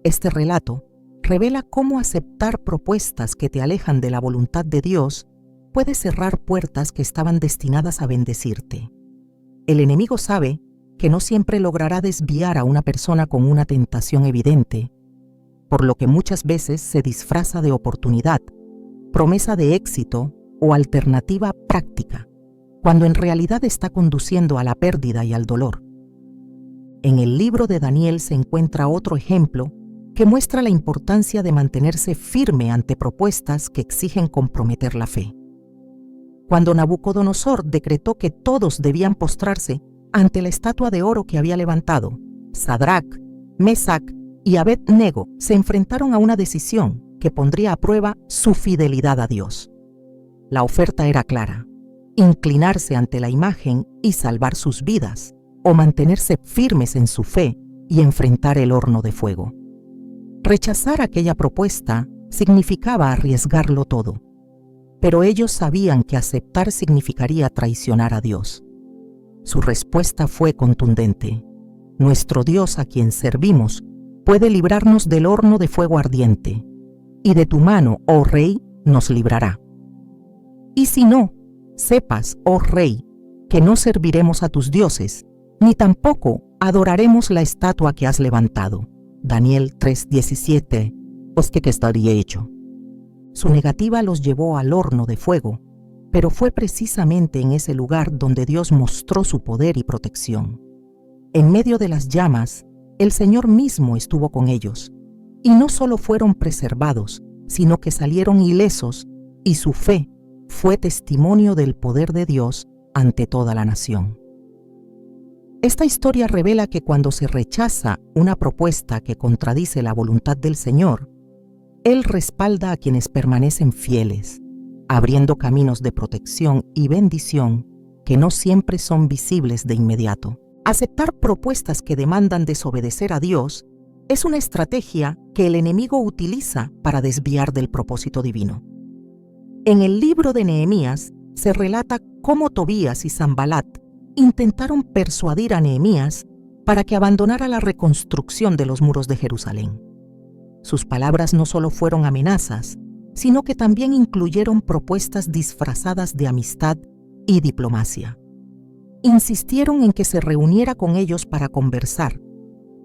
Este relato revela cómo aceptar propuestas que te alejan de la voluntad de Dios puede cerrar puertas que estaban destinadas a bendecirte. El enemigo sabe que no siempre logrará desviar a una persona con una tentación evidente, por lo que muchas veces se disfraza de oportunidad, promesa de éxito o alternativa práctica, cuando en realidad está conduciendo a la pérdida y al dolor. En el libro de Daniel se encuentra otro ejemplo que muestra la importancia de mantenerse firme ante propuestas que exigen comprometer la fe. Cuando Nabucodonosor decretó que todos debían postrarse ante la estatua de oro que había levantado, Sadrac, Mesac y Abed-Nego se enfrentaron a una decisión que pondría a prueba su fidelidad a Dios. La oferta era clara: inclinarse ante la imagen y salvar sus vidas, o mantenerse firmes en su fe y enfrentar el horno de fuego. Rechazar aquella propuesta significaba arriesgarlo todo, pero ellos sabían que aceptar significaría traicionar a Dios. Su respuesta fue contundente: nuestro Dios, a quien servimos, puede librarnos del horno de fuego ardiente, y de tu mano, oh rey, nos librará. Y si no, sepas, oh rey, que no serviremos a tus dioses, ni tampoco adoraremos la estatua que has levantado. Daniel 3:17, pues que estaría hecho. Su negativa los llevó al horno de fuego, pero fue precisamente en ese lugar donde Dios mostró su poder y protección. En medio de las llamas, el Señor mismo estuvo con ellos, y no solo fueron preservados, sino que salieron ilesos, y su fe fue testimonio del poder de Dios ante toda la nación. Esta historia revela que cuando se rechaza una propuesta que contradice la voluntad del Señor, Él respalda a quienes permanecen fieles, abriendo caminos de protección y bendición que no siempre son visibles de inmediato. Aceptar propuestas que demandan desobedecer a Dios es una estrategia que el enemigo utiliza para desviar del propósito divino. En el libro de Nehemías se relata cómo Tobías y Sanbalat intentaron persuadir a Nehemías para que abandonara la reconstrucción de los muros de Jerusalén. Sus palabras no solo fueron amenazas, sino que también incluyeron propuestas disfrazadas de amistad y diplomacia. Insistieron en que se reuniera con ellos para conversar,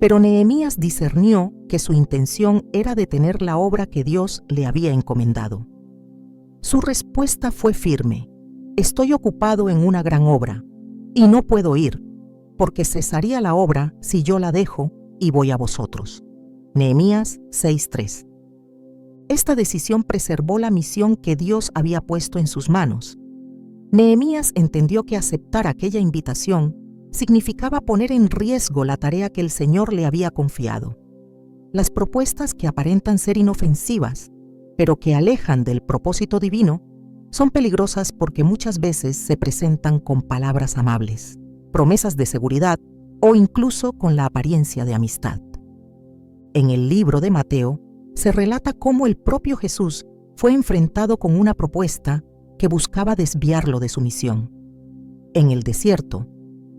pero Nehemías discernió que su intención era detener la obra que Dios le había encomendado. Su respuesta fue firme: estoy ocupado en una gran obra, y no puedo ir, porque cesaría la obra si yo la dejo y voy a vosotros. Nehemías 6:3. Esta decisión preservó la misión que Dios había puesto en sus manos. Nehemías entendió que aceptar aquella invitación significaba poner en riesgo la tarea que el Señor le había confiado. Las propuestas que aparentan ser inofensivas, pero que alejan del propósito divino, son peligrosas porque muchas veces se presentan con palabras amables, promesas de seguridad o incluso con la apariencia de amistad. En el libro de Mateo se relata cómo el propio Jesús fue enfrentado con una propuesta que buscaba desviarlo de su misión. En el desierto,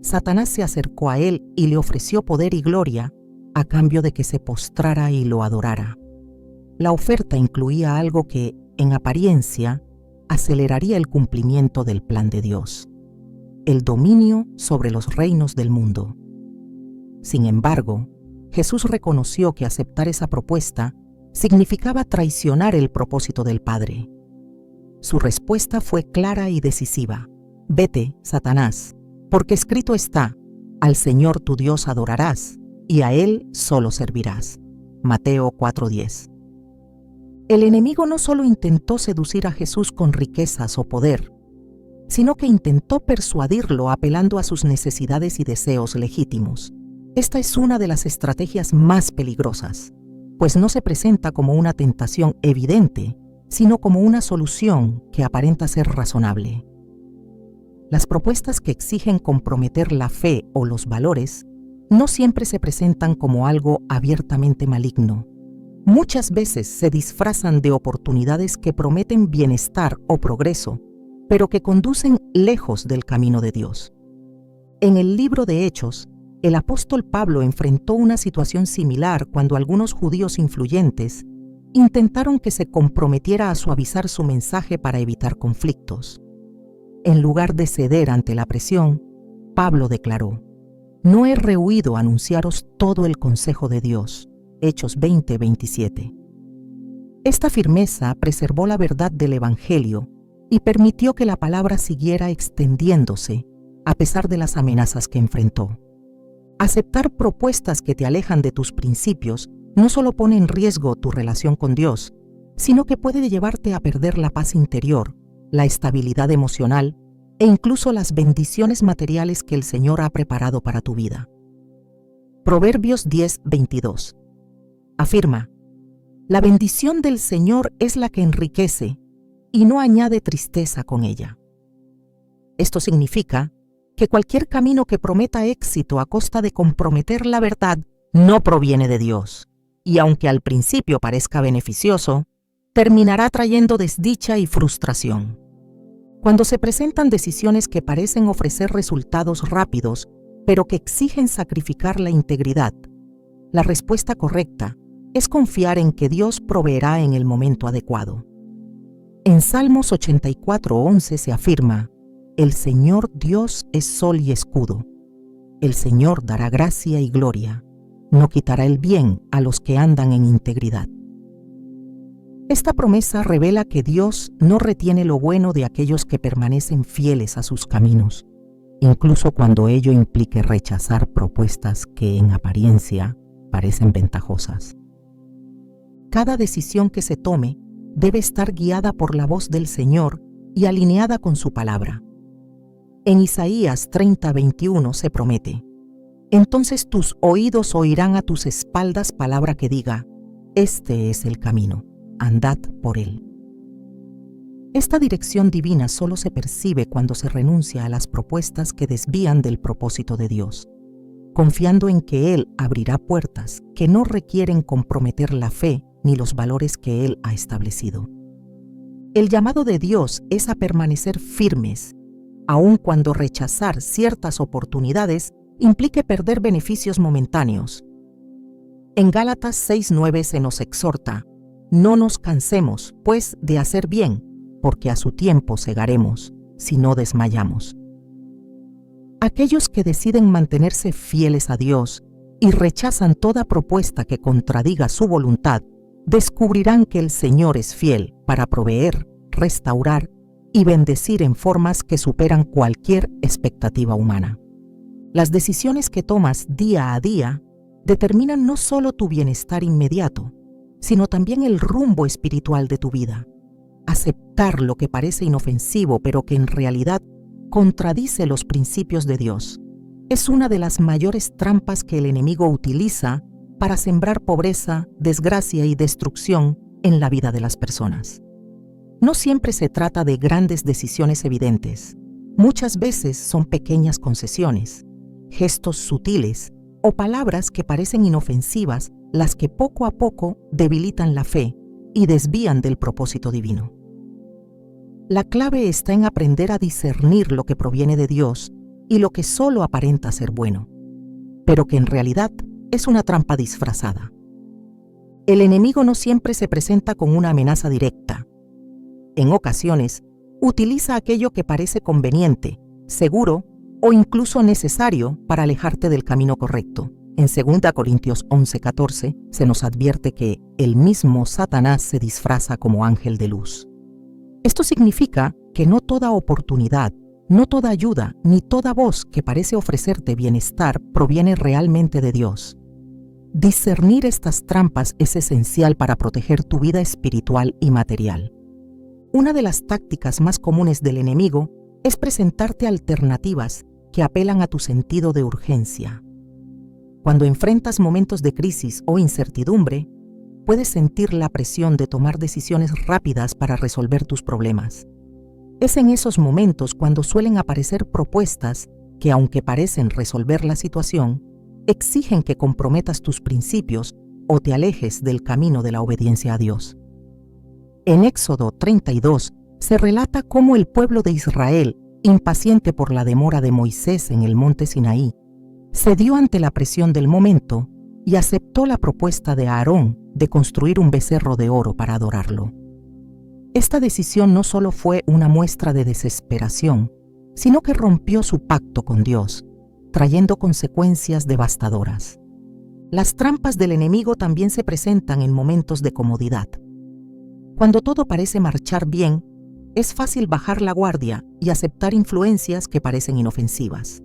Satanás se acercó a él y le ofreció poder y gloria a cambio de que se postrara y lo adorara. La oferta incluía algo que, en apariencia, aceleraría el cumplimiento del plan de Dios: el dominio sobre los reinos del mundo. Sin embargo, Jesús reconoció que aceptar esa propuesta significaba traicionar el propósito del Padre. Su respuesta fue clara y decisiva: «Vete, Satanás, porque escrito está: al Señor tu Dios adorarás, y a Él solo servirás». Mateo 4:10. El enemigo no solo intentó seducir a Jesús con riquezas o poder, sino que intentó persuadirlo apelando a sus necesidades y deseos legítimos. Esta es una de las estrategias más peligrosas, pues no se presenta como una tentación evidente, sino como una solución que aparenta ser razonable. Las propuestas que exigen comprometer la fe o los valores no siempre se presentan como algo abiertamente maligno. Muchas veces se disfrazan de oportunidades que prometen bienestar o progreso, pero que conducen lejos del camino de Dios. En el libro de Hechos, el apóstol Pablo enfrentó una situación similar cuando algunos judíos influyentes intentaron que se comprometiera a suavizar su mensaje para evitar conflictos. En lugar de ceder ante la presión, Pablo declaró: «No he rehuido anunciaros todo el consejo de Dios». Hechos 20:27. Esta firmeza preservó la verdad del Evangelio y permitió que la palabra siguiera extendiéndose a pesar de las amenazas que enfrentó. Aceptar propuestas que te alejan de tus principios no solo pone en riesgo tu relación con Dios, sino que puede llevarte a perder la paz interior, la estabilidad emocional e incluso las bendiciones materiales que el Señor ha preparado para tu vida. Proverbios 10:22. Afirma: «La bendición del Señor es la que enriquece y no añade tristeza con ella». Esto significa que cualquier camino que prometa éxito a costa de comprometer la verdad no proviene de Dios, y aunque al principio parezca beneficioso, terminará trayendo desdicha y frustración. Cuando se presentan decisiones que parecen ofrecer resultados rápidos, pero que exigen sacrificar la integridad, la respuesta correcta es confiar en que Dios proveerá en el momento adecuado. En Salmos 84:11 se afirma: «El Señor Dios es sol y escudo. El Señor dará gracia y gloria. No quitará el bien a los que andan en integridad». Esta promesa revela que Dios no retiene lo bueno de aquellos que permanecen fieles a sus caminos, incluso cuando ello implique rechazar propuestas que en apariencia parecen ventajosas. Cada decisión que se tome debe estar guiada por la voz del Señor y alineada con su palabra. En Isaías 30:21 se promete: «Entonces tus oídos oirán a tus espaldas palabra que diga: este es el camino, andad por él». Esta dirección divina solo se percibe cuando se renuncia a las propuestas que desvían del propósito de Dios, confiando en que Él abrirá puertas que no requieren comprometer la fe ni los valores que Él ha establecido. El llamado de Dios es a permanecer firmes, aun cuando rechazar ciertas oportunidades implique perder beneficios momentáneos. En Gálatas 6:9 se nos exhorta: «No nos cansemos, pues, de hacer bien, porque a su tiempo segaremos, si no desmayamos». Aquellos que deciden mantenerse fieles a Dios y rechazan toda propuesta que contradiga su voluntad, descubrirán que el Señor es fiel para proveer, restaurar y bendecir en formas que superan cualquier expectativa humana. Las decisiones que tomas día a día determinan no solo tu bienestar inmediato, sino también el rumbo espiritual de tu vida. Aceptar lo que parece inofensivo, pero que en realidad contradice los principios de Dios, es una de las mayores trampas que el enemigo utiliza para sembrar pobreza, desgracia y destrucción en la vida de las personas. No siempre se trata de grandes decisiones evidentes. Muchas veces son pequeñas concesiones, gestos sutiles o palabras que parecen inofensivas las que poco a poco debilitan la fe y desvían del propósito divino. La clave está en aprender a discernir lo que proviene de Dios y lo que solo aparenta ser bueno, pero que en realidad es una trampa disfrazada. El enemigo no siempre se presenta con una amenaza directa. En ocasiones, utiliza aquello que parece conveniente, seguro o incluso necesario para alejarte del camino correcto. En 2 Corintios 11:14 se nos advierte que el mismo Satanás se disfraza como ángel de luz. Esto significa que no toda oportunidad, no toda ayuda, ni toda voz que parece ofrecerte bienestar proviene realmente de Dios. Discernir estas trampas es esencial para proteger tu vida espiritual y material. Una de las tácticas más comunes del enemigo es presentarte alternativas que apelan a tu sentido de urgencia. Cuando enfrentas momentos de crisis o incertidumbre, puedes sentir la presión de tomar decisiones rápidas para resolver tus problemas. Es en esos momentos cuando suelen aparecer propuestas que, aunque parecen resolver la situación, exigen que comprometas tus principios o te alejes del camino de la obediencia a Dios. En Éxodo 32 se relata cómo el pueblo de Israel, impaciente por la demora de Moisés en el monte Sinaí, cedió ante la presión del momento y aceptó la propuesta de Aarón de construir un becerro de oro para adorarlo. Esta decisión no solo fue una muestra de desesperación, sino que rompió su pacto con Dios, trayendo consecuencias devastadoras. Las trampas del enemigo también se presentan en momentos de comodidad. Cuando todo parece marchar bien, es fácil bajar la guardia y aceptar influencias que parecen inofensivas.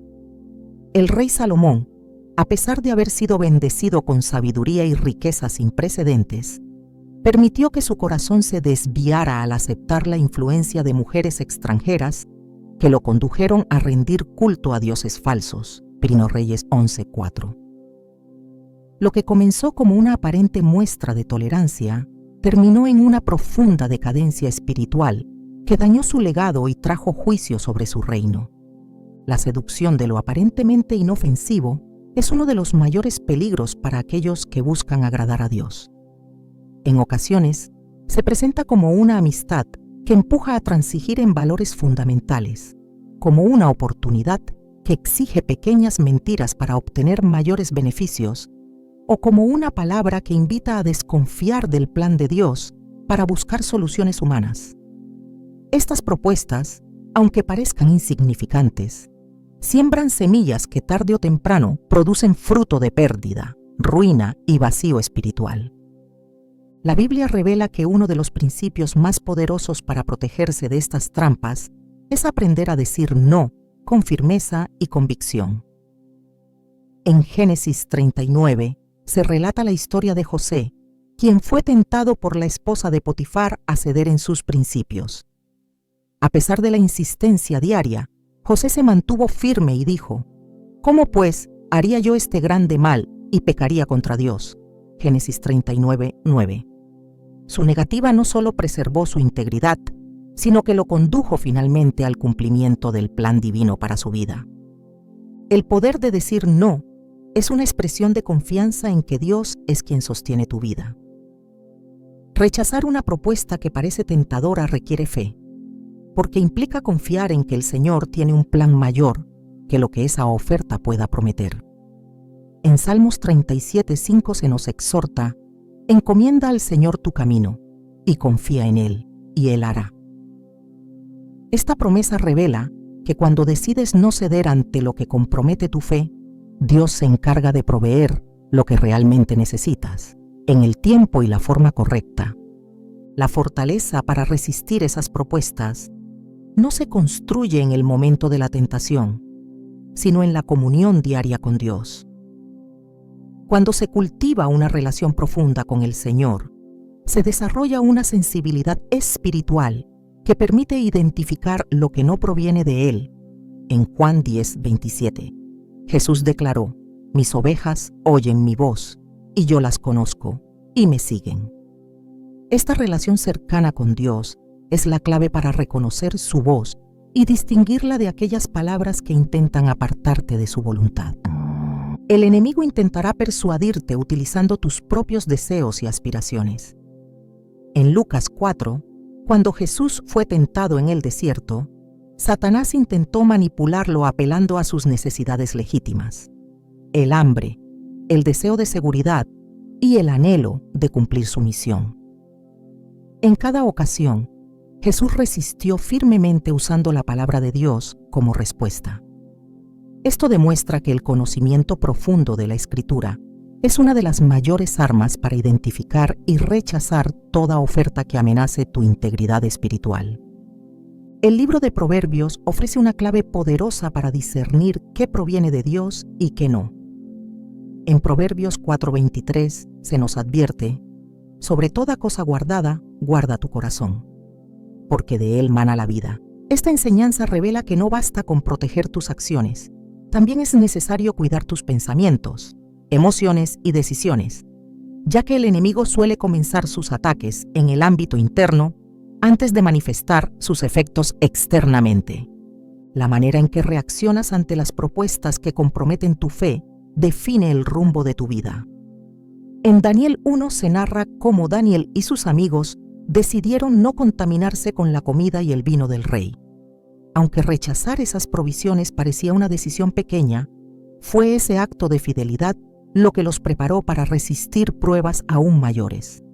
El rey Salomón, a pesar de haber sido bendecido con sabiduría y riqueza sin precedentes, permitió que su corazón se desviara al aceptar la influencia de mujeres extranjeras que lo condujeron a rendir culto a dioses falsos. 1 Reyes 11:4. Lo que comenzó como una aparente muestra de tolerancia, terminó en una profunda decadencia espiritual que dañó su legado y trajo juicio sobre su reino. La seducción de lo aparentemente inofensivo es uno de los mayores peligros para aquellos que buscan agradar a Dios. En ocasiones, se presenta como una amistad que empuja a transigir en valores fundamentales, como una oportunidad que exige pequeñas mentiras para obtener mayores beneficios, o como una palabra que invita a desconfiar del plan de Dios para buscar soluciones humanas. Estas propuestas, aunque parezcan insignificantes, siembran semillas que tarde o temprano producen fruto de pérdida, ruina y vacío espiritual. La Biblia revela que uno de los principios más poderosos para protegerse de estas trampas es aprender a decir no con firmeza y convicción. En Génesis 39 se relata la historia de José, quien fue tentado por la esposa de Potifar a ceder en sus principios. A pesar de la insistencia diaria, José se mantuvo firme y dijo: ¿Cómo pues haría yo este grande mal y pecaría contra Dios? Génesis 39:9. Su negativa no solo preservó su integridad, sino que lo condujo finalmente al cumplimiento del plan divino para su vida. El poder de decir no es una expresión de confianza en que Dios es quien sostiene tu vida. Rechazar una propuesta que parece tentadora requiere fe, porque implica confiar en que el Señor tiene un plan mayor que lo que esa oferta pueda prometer. En Salmos 37:5 se nos exhorta: encomienda al Señor tu camino y confía en Él, y Él hará. Esta promesa revela que cuando decides no ceder ante lo que compromete tu fe, Dios se encarga de proveer lo que realmente necesitas, en el tiempo y la forma correcta. La fortaleza para resistir esas propuestas no se construye en el momento de la tentación, sino en la comunión diaria con Dios. Cuando se cultiva una relación profunda con el Señor, se desarrolla una sensibilidad espiritual que permite identificar lo que no proviene de Él. En Juan 10:27, Jesús declaró: mis ovejas oyen mi voz, y yo las conozco, y me siguen. Esta relación cercana con Dios es la clave para reconocer su voz y distinguirla de aquellas palabras que intentan apartarte de su voluntad. El enemigo intentará persuadirte utilizando tus propios deseos y aspiraciones. En Lucas 4, cuando Jesús fue tentado en el desierto, Satanás intentó manipularlo apelando a sus necesidades legítimas: el hambre, el deseo de seguridad y el anhelo de cumplir su misión. En cada ocasión, Jesús resistió firmemente usando la palabra de Dios como respuesta. Esto demuestra que el conocimiento profundo de la Escritura es una de las mayores armas para identificar y rechazar toda oferta que amenace tu integridad espiritual. El libro de Proverbios ofrece una clave poderosa para discernir qué proviene de Dios y qué no. En Proverbios 4:23 se nos advierte: sobre toda cosa guardada, guarda tu corazón, porque de él mana la vida. Esta enseñanza revela que no basta con proteger tus acciones, también es necesario cuidar tus pensamientos, emociones y decisiones, ya que el enemigo suele comenzar sus ataques en el ámbito interno antes de manifestar sus efectos externamente. La manera en que reaccionas ante las propuestas que comprometen tu fe define el rumbo de tu vida. En Daniel 1 se narra cómo Daniel y sus amigos decidieron no contaminarse con la comida y el vino del rey. Aunque rechazar esas provisiones parecía una decisión pequeña, fue ese acto de fidelidad lo que los preparó para resistir pruebas aún mayores.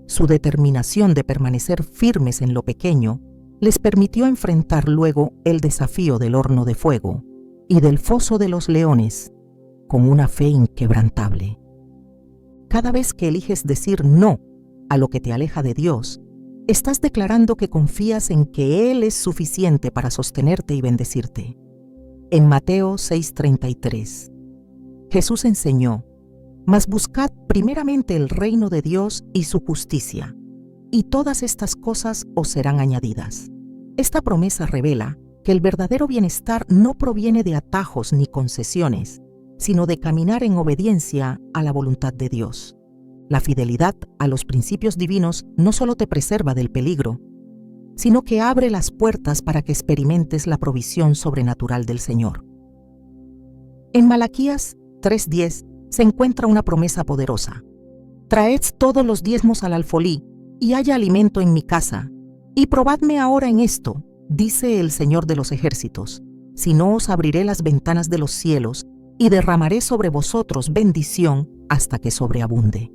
Su determinación de permanecer firmes en lo pequeño les permitió enfrentar luego el desafío del horno de fuego y del foso de los leones con una fe inquebrantable. Cada vez que eliges decir no a lo que te aleja de Dios, estás declarando que confías en que Él es suficiente para sostenerte y bendecirte. En Mateo 6:33, Jesús enseñó: mas buscad primeramente el reino de Dios y su justicia, y todas estas cosas os serán añadidas. Esta promesa revela que el verdadero bienestar no proviene de atajos ni concesiones, sino de caminar en obediencia a la voluntad de Dios. La fidelidad a los principios divinos no solo te preserva del peligro, sino que abre las puertas para que experimentes la provisión sobrenatural del Señor. En Malaquías 3:10 se encuentra una promesa poderosa: traed todos los diezmos al alfolí, y haya alimento en mi casa, y probadme ahora en esto, dice el Señor de los ejércitos, si no os abriré las ventanas de los cielos, y derramaré sobre vosotros bendición hasta que sobreabunde.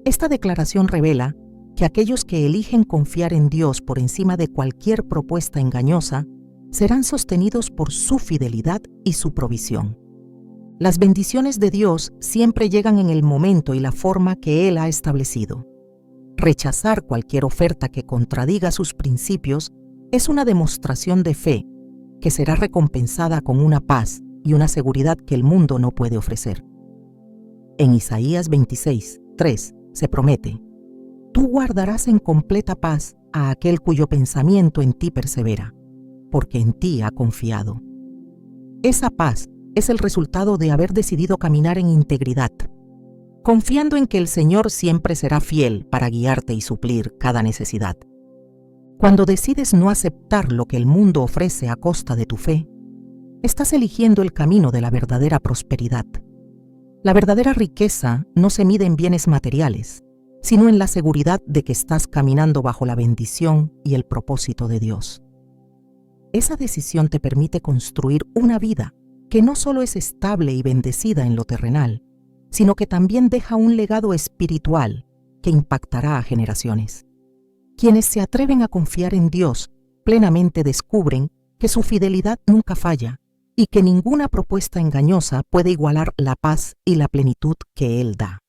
Esta declaración revela que aquellos que eligen confiar en Dios por encima de cualquier propuesta engañosa serán sostenidos por su fidelidad y su provisión. Las bendiciones de Dios siempre llegan en el momento y la forma que Él ha establecido. Rechazar cualquier oferta que contradiga sus principios es una demostración de fe que será recompensada con una paz y una seguridad que el mundo no puede ofrecer. En Isaías 26:3 se promete: tú guardarás en completa paz a aquel cuyo pensamiento en ti persevera, porque en ti ha confiado. Esa paz es el resultado de haber decidido caminar en integridad, confiando en que el Señor siempre será fiel para guiarte y suplir cada necesidad. Cuando decides no aceptar lo que el mundo ofrece a costa de tu fe, estás eligiendo el camino de la verdadera prosperidad. La verdadera riqueza no se mide en bienes materiales, sino en la seguridad de que estás caminando bajo la bendición y el propósito de Dios. Esa decisión te permite construir una vida que no solo es estable y bendecida en lo terrenal, sino que también deja un legado espiritual que impactará a generaciones. Quienes se atreven a confiar en Dios plenamente descubren que su fidelidad nunca falla y que ninguna propuesta engañosa puede igualar la paz y la plenitud que Él da.